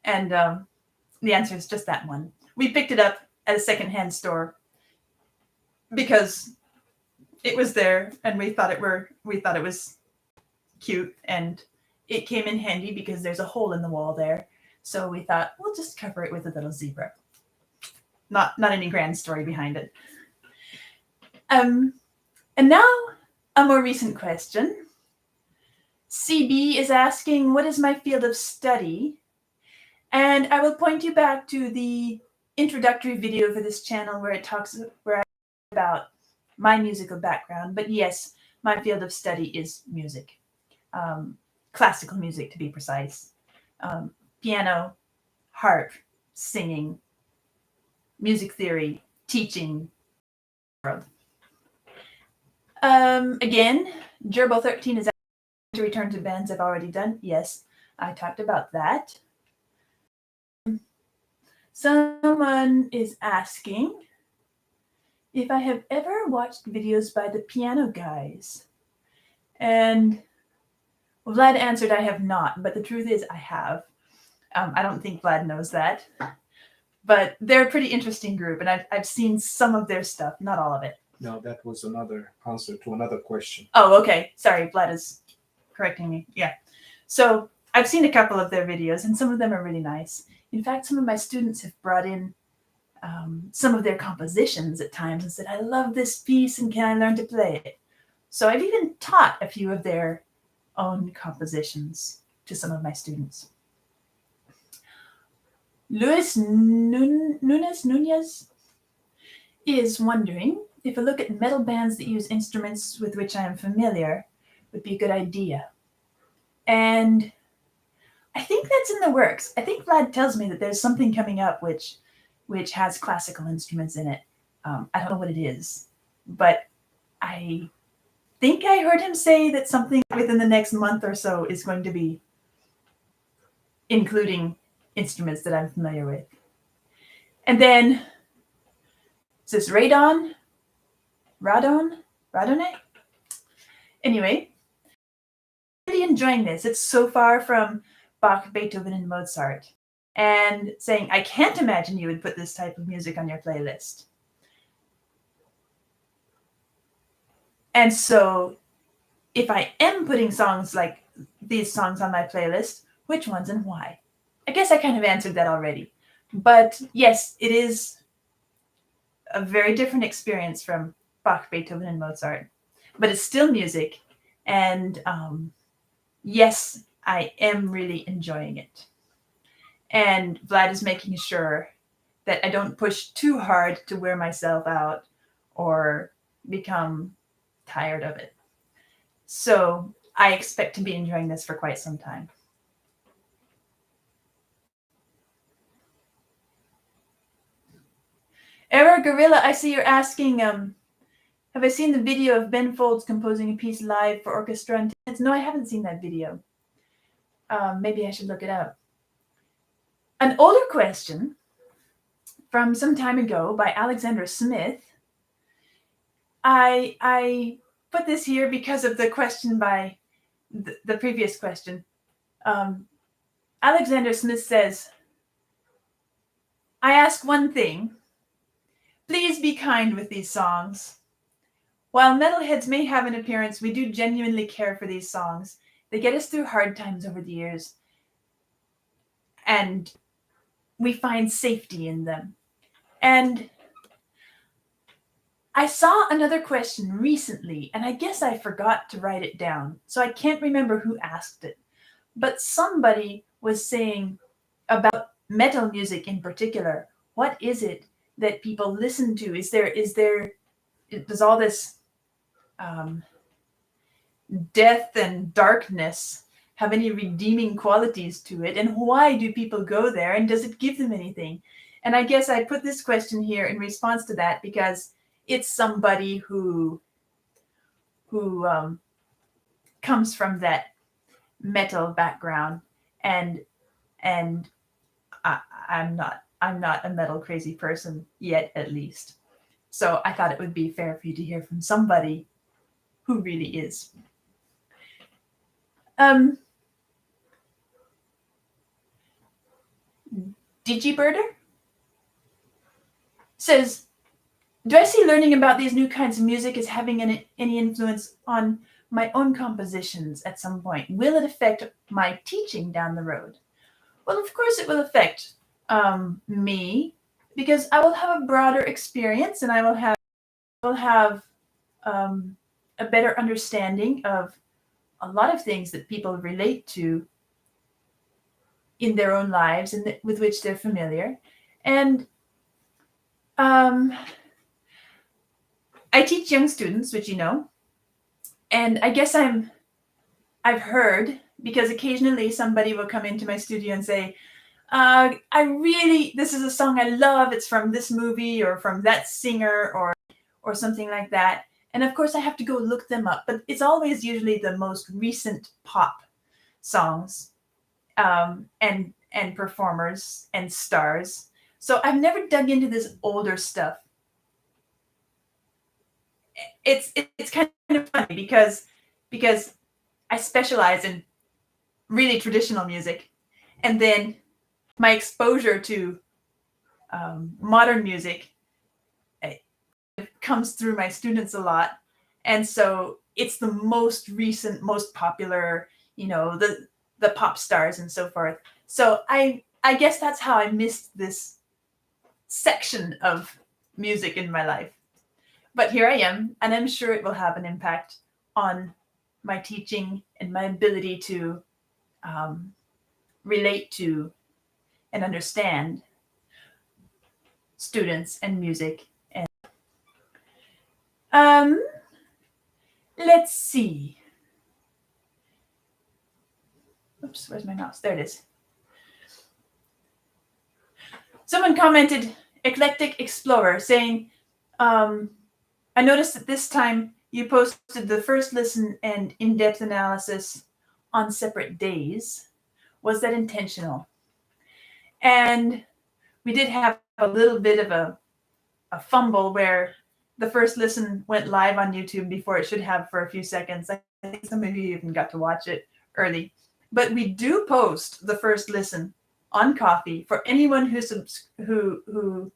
the answer is just that one. We picked it up at a secondhand store because it was there, and we thought it was cute, and it came in handy because there's a hole in the wall there. So we thought we'll just cover it with a little zebra. Not any grand story behind it. And now a more recent question. CB is asking, what is my field of study? And I will point you back to the introductory video for this channel where I talk about my musical background. But yes, my field of study is music. classical music to be precise, piano, harp, singing, music theory, teaching. Again, Gerbil 13 is to return to bands I've already done. Yes, I talked about that. Someone is asking if I have ever watched videos by the piano guys. And Vlad answered I have not, but the truth is I have. I don't think Vlad knows that. But they're a pretty interesting group, and I've seen some of their stuff, not all of it. No, that was another answer to another question. Oh, okay. Sorry, Vlad is correcting me. Yeah. So I've seen a couple of their videos, and some of them are really nice. In fact, some of my students have brought in some of their compositions at times and said, I love this piece, and can I learn to play it? So I've even taught a few of their own compositions to some of my students. Luis Nunez is wondering if a look at metal bands that use instruments with which I am familiar would be a good idea. And I think that's in the works. I think Vlad tells me that there's something coming up which has classical instruments in it. I don't know what it is, but I think I heard him say that something within the next month or so is going to be including instruments that I'm familiar with. And then, is this Radon? Anyway, really enjoying this. It's so far from Bach, Beethoven, and Mozart. And saying, I can't imagine you would put this type of music on your playlist. And so, if I am putting songs like these songs on my playlist, which ones and why? I guess I kind of answered that already. But yes, it is a very different experience from Bach, Beethoven, and Mozart. But it's still music. And yes, I am really enjoying it. And Vlad is making sure that I don't push too hard to wear myself out or become tired of it. So I expect to be enjoying this for quite some time. Error Gorilla, I see you're asking, have I seen the video of Ben Folds composing a piece live for orchestra and tenors? No, I haven't seen that video. Maybe I should look it up. An older question from some time ago by Alexandra Smith. I put this here because of the question by the previous question. Alexandra Smith says, I ask one thing. Please be kind with these songs. While metalheads may have an appearance, we do genuinely care for these songs. They get us through hard times over the years. And we find safety in them. And I saw another question recently, and I guess I forgot to write it down, so I can't remember who asked it. But somebody was saying about metal music in particular, what is it that people listen to? Does all this death and darkness have any redeeming qualities to it? And why do people go there? And does it give them anything? And I guess I put this question here in response to that because it's somebody who comes from that metal background, and I'm not a metal crazy person yet, at least. So I thought it would be fair for you to hear from somebody who really is. Digibirder says, do I see learning about these new kinds of music as having any influence on my own compositions at some point? Will it affect my teaching down the road? Well, of course it will affect me, because I will have a broader experience and I will have a better understanding of a lot of things that people relate to in their own lives and with which they're familiar. And I teach young students, which you know, and I guess I'm I've heard, because occasionally somebody will come into my studio and say, this is a song I love. It's from this movie or from that singer or something like that. And of course I have to go look them up, but it's always usually the most recent pop songs, and performers and stars. So I've never dug into this older stuff. It's kind of funny because I specialize in really traditional music, and then my exposure to modern music comes through my students a lot, and so it's the most recent, most popular, the pop stars and so forth. So I guess that's how I missed this section of music in my life. But here I am, and I'm sure it will have an impact on my teaching and my ability to relate to and understand students and music. And let's see. Oops, where's my mouse? There it is. Someone commented, Eclectic Explorer, saying, I noticed that this time you posted the first listen and in-depth analysis on separate days. Was that intentional? And we did have a little bit of a fumble where the first listen went live on YouTube before it should have for a few seconds. I think some of you even got to watch it early. But we do post the first listen on Ko-fi for anyone who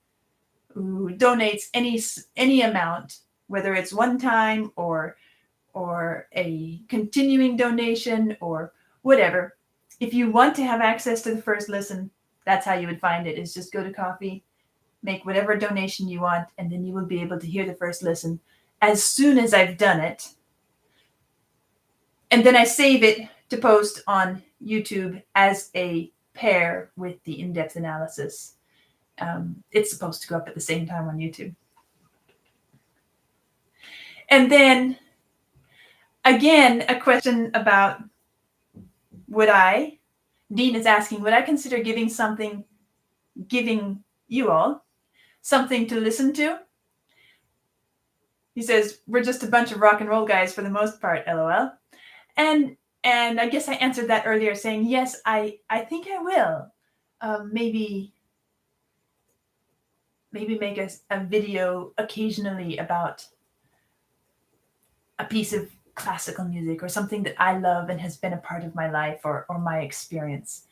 donates any amount, whether it's one time or a continuing donation or whatever. If you want to have access to the first listen, that's how you would find it, is just go to Ko-fi, make whatever donation you want, and then you will be able to hear the first listen as soon as I've done it. And then I save it to post on YouTube as a pair with the in-depth analysis. It's supposed to go up at the same time on YouTube. And then, again, a question about Dean is asking, would I consider giving you all something to listen to? He says, we're just a bunch of rock and roll guys for the most part, LOL. And I guess I answered that earlier saying, yes, I think I will. Maybe make a video occasionally about a piece of classical music or something that I love and has been a part of my life or my experience.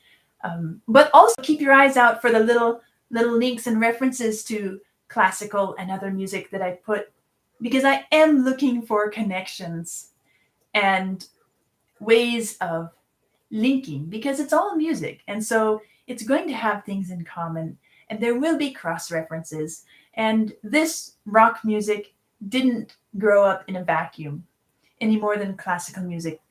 But also keep your eyes out for the little links and references to classical and other music that I put, because I am looking for connections and ways of linking, because it's all music. And so it's going to have things in common, and there will be cross references. And this rock music didn't grow up in a vacuum any more than classical music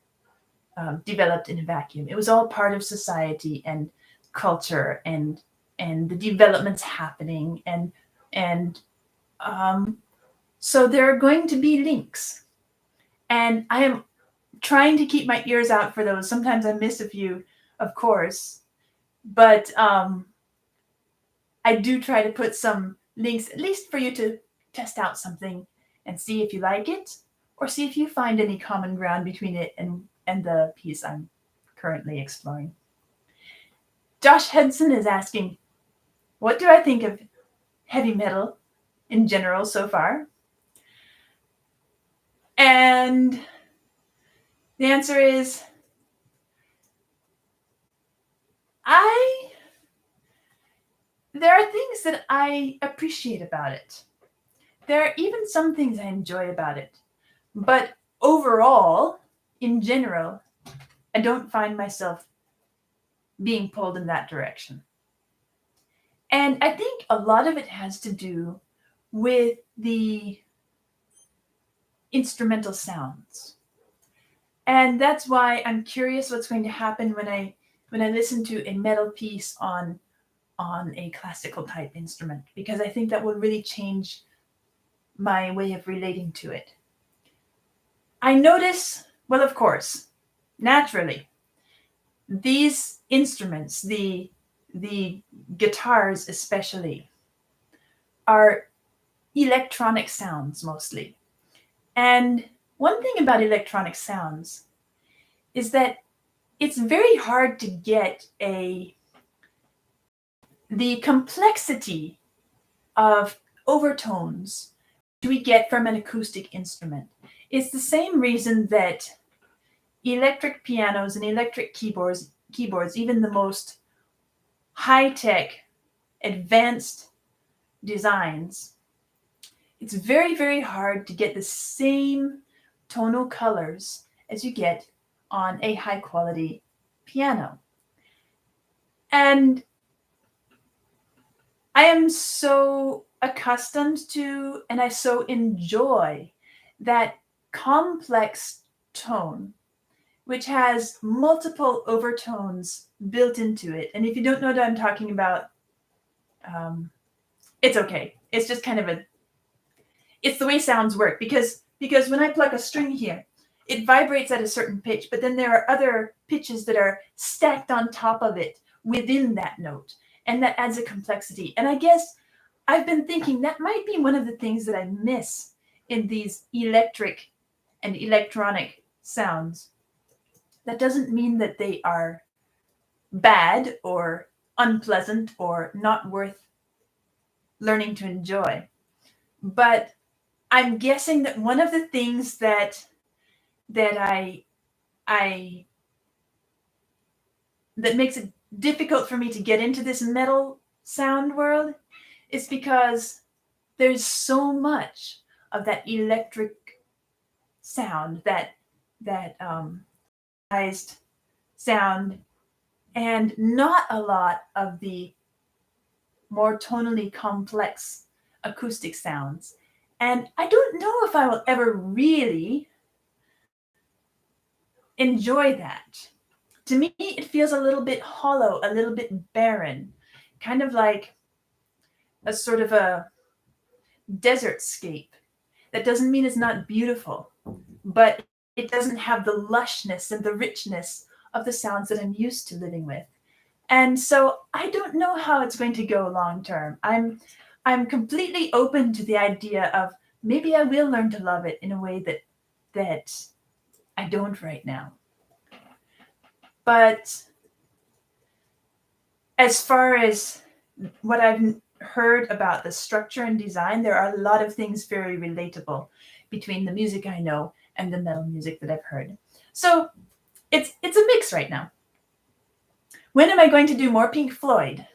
developed in a vacuum. It was all part of society and culture and the developments happening. And so there are going to be links. And I am trying to keep my ears out for those. Sometimes I miss a few, of course. But I do try to put some links, at least for you to test out something and see if you like it, or see if you find any common ground between it and the piece I'm currently exploring. Josh Henson is asking, what do I think of heavy metal in general so far? And the answer is, there are things that I appreciate about it. There are even some things I enjoy about it. But overall, in general, I don't find myself being pulled in that direction. And I think a lot of it has to do with the instrumental sounds. And that's why I'm curious what's going to happen when I listen to a metal piece on a classical type instrument, because I think that will really change my way of relating to it. I notice, well, of course, naturally, these instruments, the guitars especially, are electronic sounds mostly. And one thing about electronic sounds is that it's very hard to get the complexity of overtones we get from an acoustic instrument. It's the same reason that electric pianos and electric keyboards, even the most high-tech, advanced designs, it's very, very hard to get the same tonal colors as you get on a high-quality piano. And I am so accustomed to, and I so enjoy that complex tone, which has multiple overtones built into it. And if you don't know what I'm talking about, it's okay. It's just kind of it's the way sounds work, because when I pluck a string here, it vibrates at a certain pitch, but then there are other pitches that are stacked on top of it within that note. And that adds a complexity. And I guess I've been thinking that might be one of the things that I miss in these electric and electronic sounds. That doesn't mean that they are bad or unpleasant or not worth learning to enjoy. But I'm guessing that one of the things that that makes it difficult for me to get into this metal sound world is because there's so much of that electric sound, that sound, and not a lot of the more tonally complex acoustic sounds. And I don't know if I will ever really enjoy that. To me, it feels a little bit hollow, a little bit barren, kind of like a sort of a desert scape. That doesn't mean it's not beautiful, but it doesn't have the lushness and the richness of the sounds that I'm used to living with. And so I don't know how it's going to go long term. I'm completely open to the idea of maybe I will learn to love it in a way that I don't right now. But as far as what I've heard about the structure and design, there are a lot of things very relatable between the music I know and the metal music that I've heard. So it's a mix right now. When am I going to do more Pink Floyd?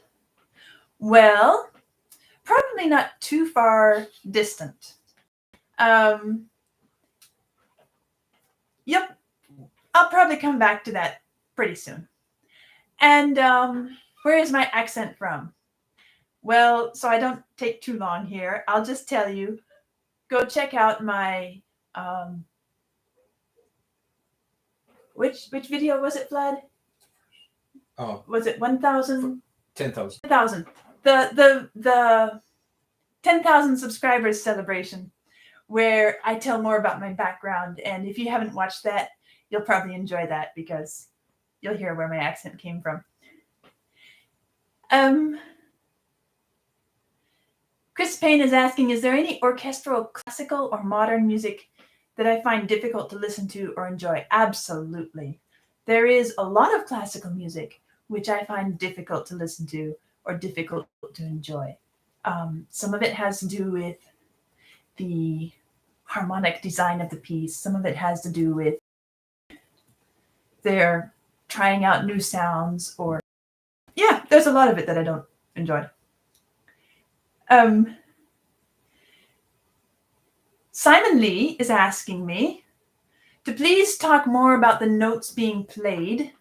Well, probably not too far distant. Yep, I'll probably come back to that pretty soon. And where is my accent from? Well, so I don't take too long here, I'll just tell you, go check out my which video was it, Vlad? Oh, Was it 1,000? 10,000. 10,000. The 10,000 subscribers celebration, where I tell more about my background. And if you haven't watched that, you'll probably enjoy that because you'll hear where my accent came from. Chris Payne is asking, is there any orchestral, classical, or modern music that I find difficult to listen to or enjoy? Absolutely. There is a lot of classical music which I find difficult to listen to or difficult to enjoy. Some of it has to do with the harmonic design of the piece. Some of it has to do with their trying out new sounds, or yeah, there's a lot of it that I don't enjoy. Simon Lee is asking me to please talk more about the notes being played,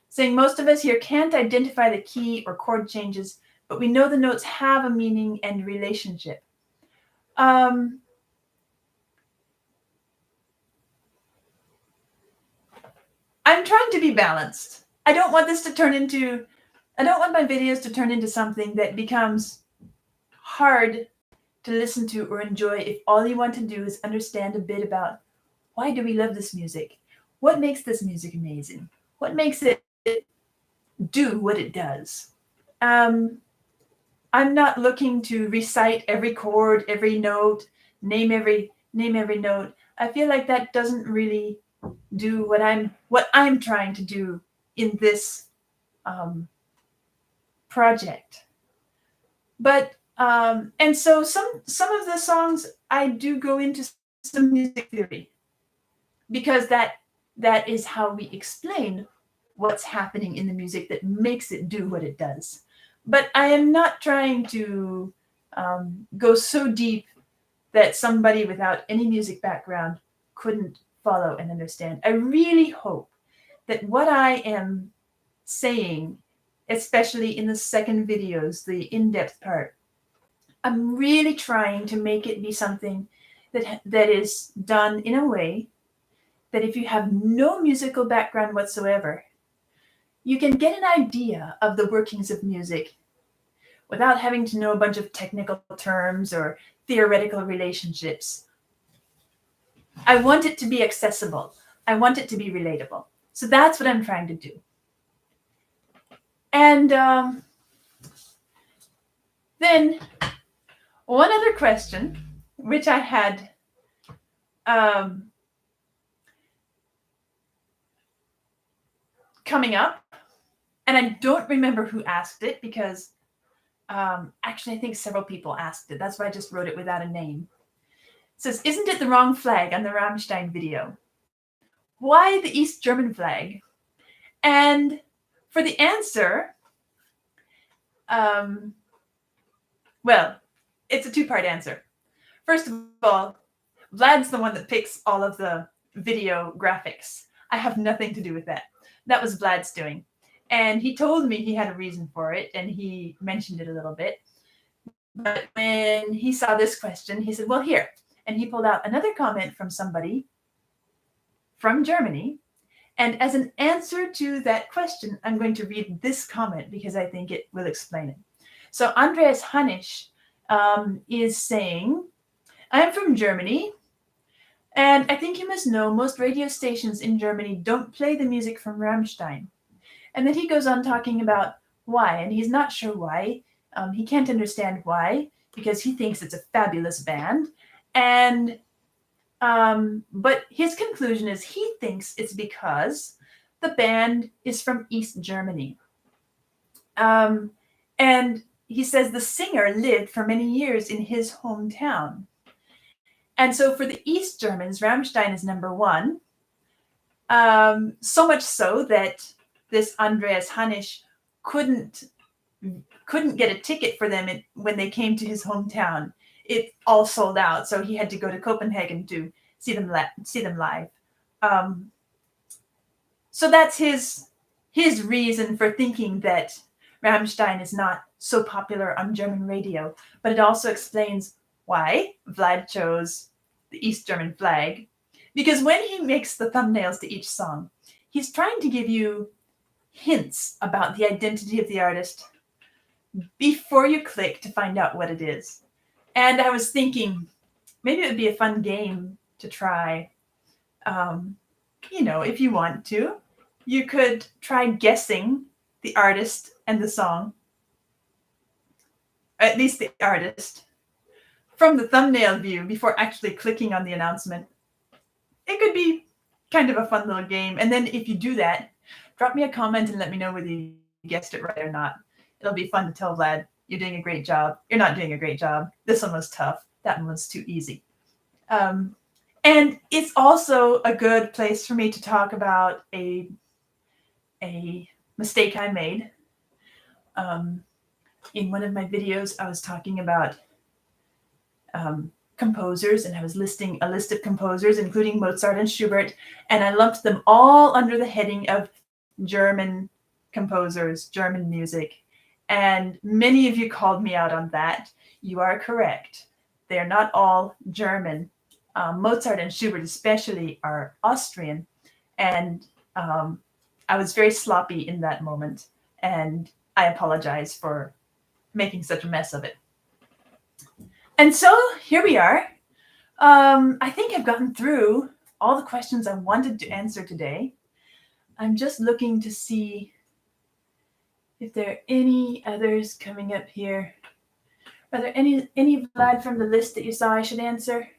saying most of us here can't identify the key or chord changes, but we know the notes have a meaning and relationship. I'm trying to be balanced. I don't want my videos to turn into something that becomes hard to listen to or enjoy if all you want to do is understand a bit about why do we love this music? what makes this music amazing? What makes it do what it does? I'm not looking to recite every chord, every note, name every note. I feel like that doesn't really do what I'm trying to do in this project. But and so some of the songs I do go into some music theory, because that is how we explain what's happening in the music that makes it do what it does. But I am not trying to go so deep that somebody without any music background couldn't follow and understand. I really hope that what I am saying, especially in the second videos, the in-depth part, I'm really trying to make it be something that is done in a way that if you have no musical background whatsoever, you can get an idea of the workings of music without having to know a bunch of technical terms or theoretical relationships. I want it to be accessible. I want it to be relatable. So that's what I'm trying to do. And then one other question, which I had coming up, and I don't remember who asked it because actually I think several people asked it. That's why I just wrote it without a name. It says, isn't it the wrong flag on the Rammstein video? Why the East German flag? And for the answer, well, it's a two-part answer. First of all, Vlad's the one that picks all of the video graphics. I have nothing to do with that. That was Vlad's doing. And he told me he had a reason for it, and he mentioned it a little bit. But when he saw this question, he said, well, here. And he pulled out another comment from somebody from Germany. And as an answer to that question, I'm going to read this comment because I think it will explain it. So Andreas Hanisch is saying, I'm from Germany, and I think you must know most radio stations in Germany don't play the music from Rammstein. And then he goes on talking about why, and he's not sure why. He can't understand why, because he thinks it's a fabulous band. And but his conclusion is he thinks it's because the band is from East Germany. And he says the singer lived for many years in his hometown. And so for the East Germans, Rammstein is number one. So much so that this Andreas Hanisch couldn't get a ticket for them when they came to his hometown. It all sold out, so he had to go to Copenhagen to see them live. So that's his reason for thinking that Rammstein is not so popular on German radio. But it also explains why Vlad chose the East German flag. Because when he makes the thumbnails to each song, he's trying to give you hints about the identity of the artist before you click to find out what it is. And I was thinking, maybe it would be a fun game to try. If you want to, you could try guessing the artist and the song, at least the artist, from the thumbnail view before actually clicking on the announcement. It could be kind of a fun little game. And then if you do that, drop me a comment and let me know whether you guessed it right or not. It'll be fun to tell Vlad, you're doing a great job. You're not doing a great job. This one was tough. That one was too easy. And it's also a good place for me to talk about a mistake I made. In one of my videos, I was talking about composers, and I was listing a list of composers, including Mozart and Schubert, and I lumped them all under the heading of German composers, German music. And many of you called me out on that. You are correct. They're not all German. Mozart and Schubert especially are Austrian. And I was very sloppy in that moment. And I apologize for making such a mess of it. And so here we are. I think I've gotten through all the questions I wanted to answer today. I'm just looking to see if there are any others coming up here. Are there any Vlad from the list that you saw I should answer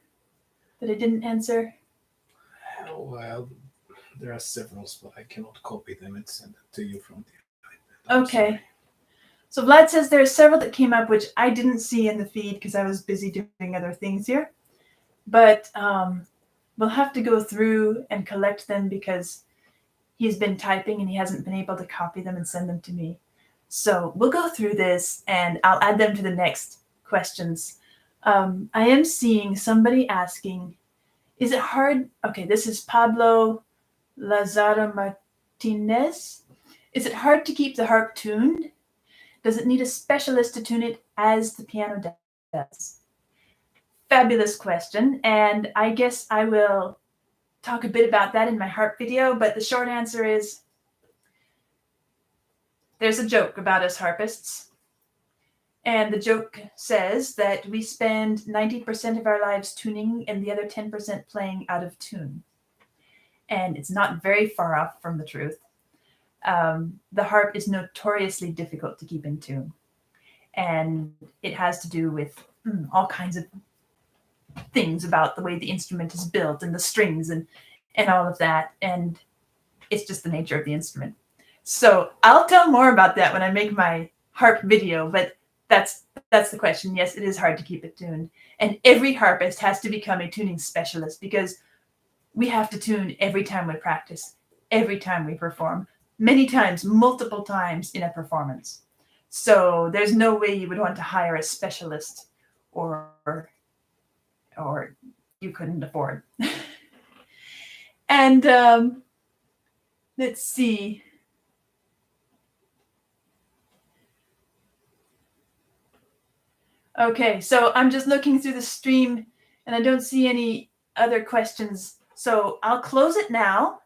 that I didn't answer? Well, there are several, but I cannot copy them and send them to you from the iPad. Okay. So Vlad says there are several that came up which I didn't see in the feed because I was busy doing other things here. But we'll have to go through and collect them because he's been typing and he hasn't been able to copy them and send them to me. So we'll go through this and I'll add them to the next questions. I am seeing somebody asking, is it hard? Okay, this is Pablo Lazaro Martinez. Is it hard to keep the harp tuned? Does it need a specialist to tune it as the piano does? Fabulous question. And I guess I will talk a bit about that in my harp video, but the short answer is there's a joke about us harpists. And the joke says that we spend 90% of our lives tuning and the other 10% playing out of tune. And it's not very far off from the truth. The harp is notoriously difficult to keep in tune. And it has to do with all kinds of things about the way the instrument is built and the strings and all of that. And it's just the nature of the instrument. So I'll tell more about that when I make my harp video, but that's the question. Yes, it is hard to keep it tuned. And every harpist has to become a tuning specialist because we have to tune every time we practice, every time we perform, many times, multiple times in a performance. So there's no way you would want to hire a specialist or you couldn't afford. And let's see. Okay, so I'm just looking through the stream and I don't see any other questions. So I'll close it now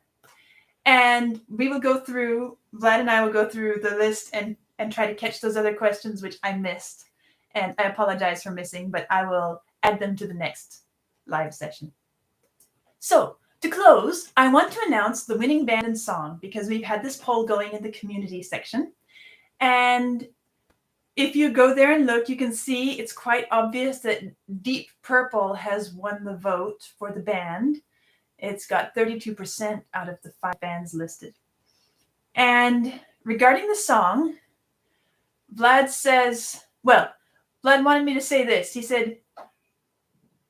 and we will go through, Vlad and I will go through the list and try to catch those other questions which I missed. And I apologize for missing, but I will add them to the next live session. So to close, I want to announce the winning band and song because we've had this poll going in the community section. And if you go there and look, you can see it's quite obvious that Deep Purple has won the vote for the band. It's got 32% out of the 5 bands listed. And regarding the song, Vlad says, well, Vlad wanted me to say this. He said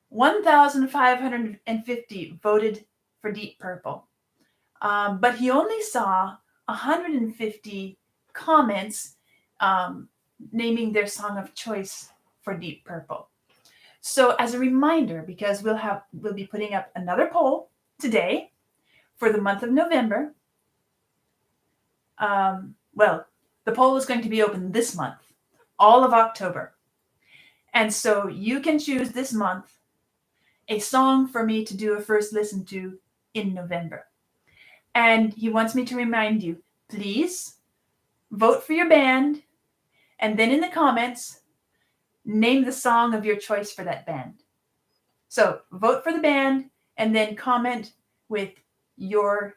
1,550 voted for Deep Purple. But he only saw 150 comments naming their song of choice for Deep Purple. So as a reminder, because we'll be putting up another poll today for the month of November. Well, the poll is going to be open this month, all of October. And so you can choose this month a song for me to do a first listen to in November. And he wants me to remind you, please vote for your band. And then in the comments, name the song of your choice for that band. So vote for the band and then comment with your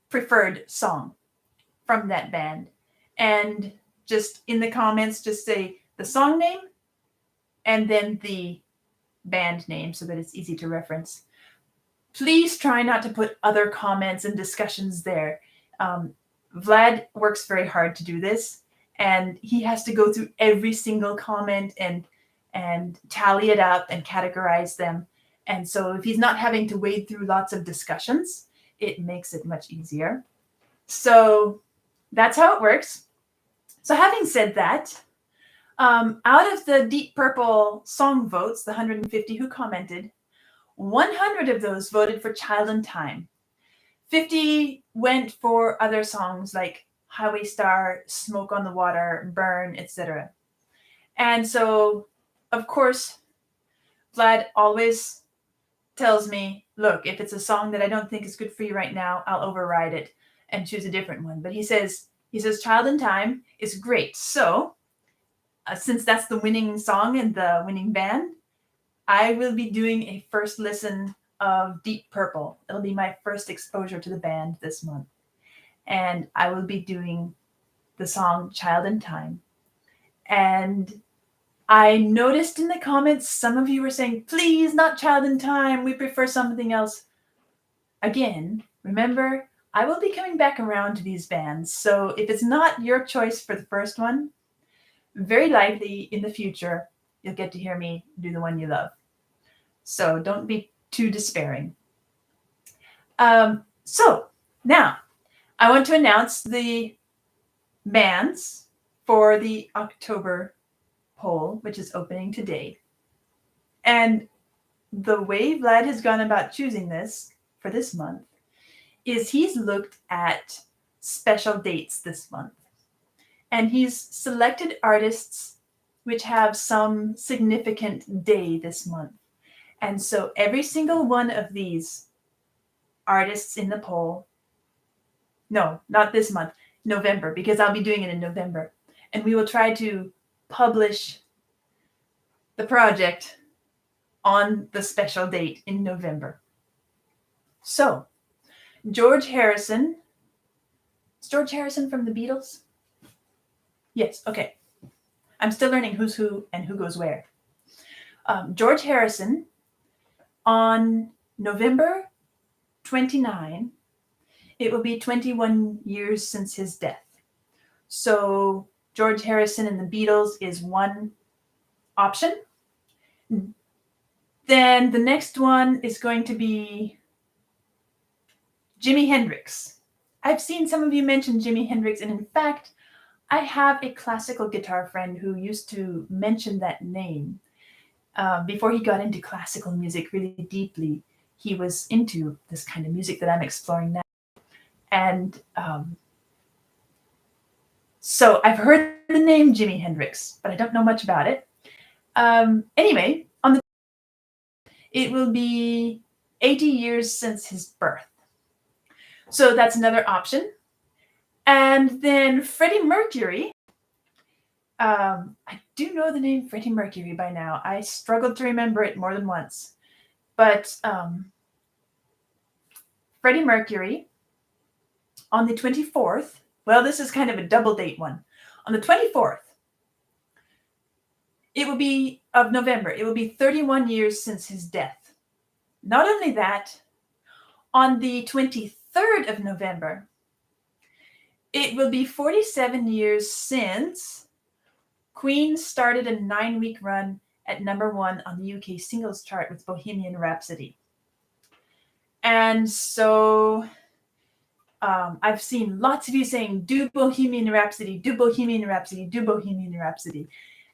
preferred song from that band. And just in the comments, just say the song name and then the band name so that it's easy to reference. Please try not to put other comments and discussions there. Vlad works very hard to do this, and he has to go through every single comment and tally it up and categorize them. And so if he's not having to wade through lots of discussions, it makes it much easier. So that's how it works. So having said that, out of the Deep Purple song votes, the 150 who commented, 100 of those voted for Child in Time. 50 went for other songs like Highway Star, Smoke on the Water, Burn, etc. And so, of course, Vlad always tells me, look, if it's a song that I don't think is good for you right now, I'll override it and choose a different one. But he says Child in Time is great. So since that's the winning song and the winning band, I will be doing a first listen of Deep Purple. It'll be my first exposure to the band this month. And I will be doing the song Child in Time. And I noticed in the comments, some of you were saying, please, not Child in Time. We prefer something else. Again, remember, I will be coming back around to these bands. So if it's not your choice for the first one, very likely in the future, you'll get to hear me do the one you love. So don't be too despairing. So now I want to announce the bands for the October poll, which is opening today. And the way Vlad has gone about choosing this for this month is he's looked at special dates this month. And he's selected artists which have some significant day this month. And so every single one of these artists in the poll, no, not this month, November, because I'll be doing it in November. And we will try to publish the project on the special date in November. So, George Harrison. Is George Harrison from the Beatles? Yes, okay. I'm still learning who's who and who goes where. George Harrison, on November 29, it will be 21 years since his death. So George Harrison and the Beatles is one option. Then the next one is going to be Jimi Hendrix. I've seen some of you mention Jimi Hendrix, and in fact, I have a classical guitar friend who used to mention that name. Before he got into classical music really deeply, he was into this kind of music that I'm exploring now. And so I've heard the name Jimi Hendrix, but I don't know much about it. Anyway, it will be 80 years since his birth. So that's another option. And then Freddie Mercury. I do know the name Freddie Mercury by now. I struggled to remember it more than once. But Freddie Mercury, on the 24th, well, this is kind of a double date one. On the 24th, it will be of November. It will be 31 years since his death. Not only that, on the 23rd of November, it will be 47 years since Queen started a 9-week run at #1 on the UK singles chart with Bohemian Rhapsody. And so I've seen lots of you saying, do Bohemian Rhapsody, do Bohemian Rhapsody, do Bohemian Rhapsody.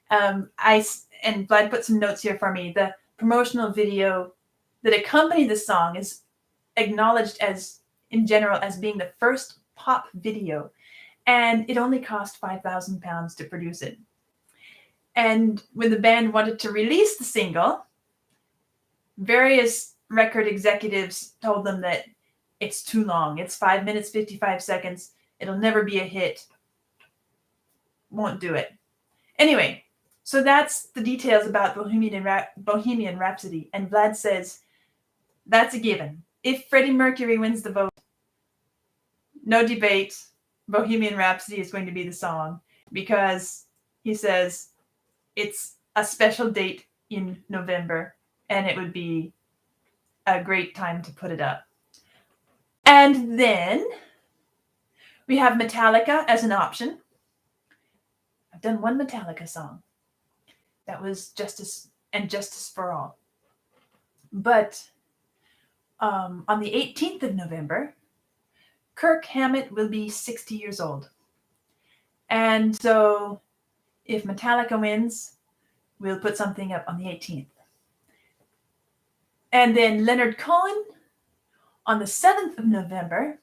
And Vlad put some notes here for me. The promotional video that accompanied the song is acknowledged as, in general, as being the first pop video. And it only cost £5,000 to produce it. And when the band wanted to release the single, various record executives told them that it's too long. It's 5 minutes, 55 seconds. It'll never be a hit. Won't do it. Anyway, so that's the details about Bohemian Rhapsody. And Vlad says, that's a given. If Freddie Mercury wins the vote, no debate, Bohemian Rhapsody is going to be the song, because he says it's a special date in November and it would be a great time to put it up. And then we have Metallica as an option. I've done one Metallica song. That was Justice for All. But on the 18th of November, Kirk Hammett will be 60 years old. And so if Metallica wins, we'll put something up on the 18th. And then Leonard Cohen, on the 7th of November,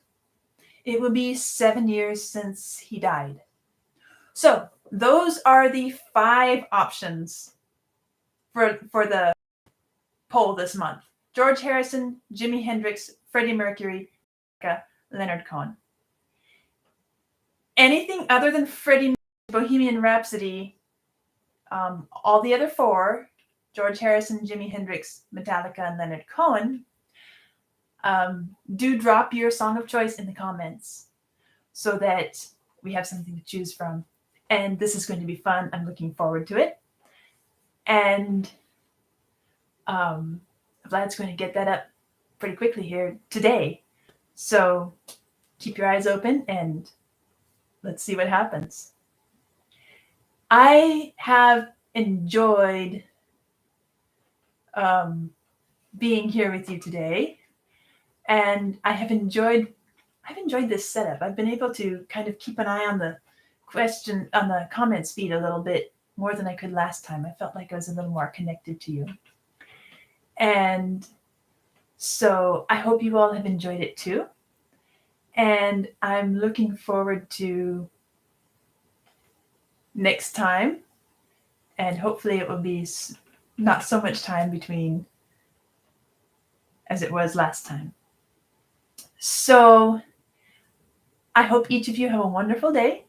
it will be 7 years since he died. So those are the 5 options for the poll this month. George Harrison, Jimi Hendrix, Freddie Mercury, Leonard Cohen. Anything other than Freddie Mercury, Bohemian Rhapsody, all the other 4, George Harrison, Jimi Hendrix, Metallica, and Leonard Cohen, Do drop your song of choice in the comments so that we have something to choose from. And this is going to be fun. I'm looking forward to it. And Vlad's going to get that up pretty quickly here today. So keep your eyes open and let's see what happens. I have enjoyed being here with you today, and I've enjoyed this setup. I've been able to kind of keep an eye on the comments feed a little bit more than I could last time. I felt like I was a little more connected to you. And so I hope you all have enjoyed it too. And I'm looking forward to next time. And hopefully it will be not so much time between as it was last time. So I hope each of you have a wonderful day,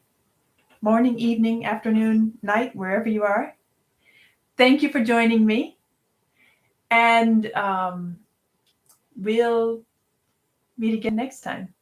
morning, evening, afternoon, night, wherever you are. Thank you for joining me. And we'll meet again next time.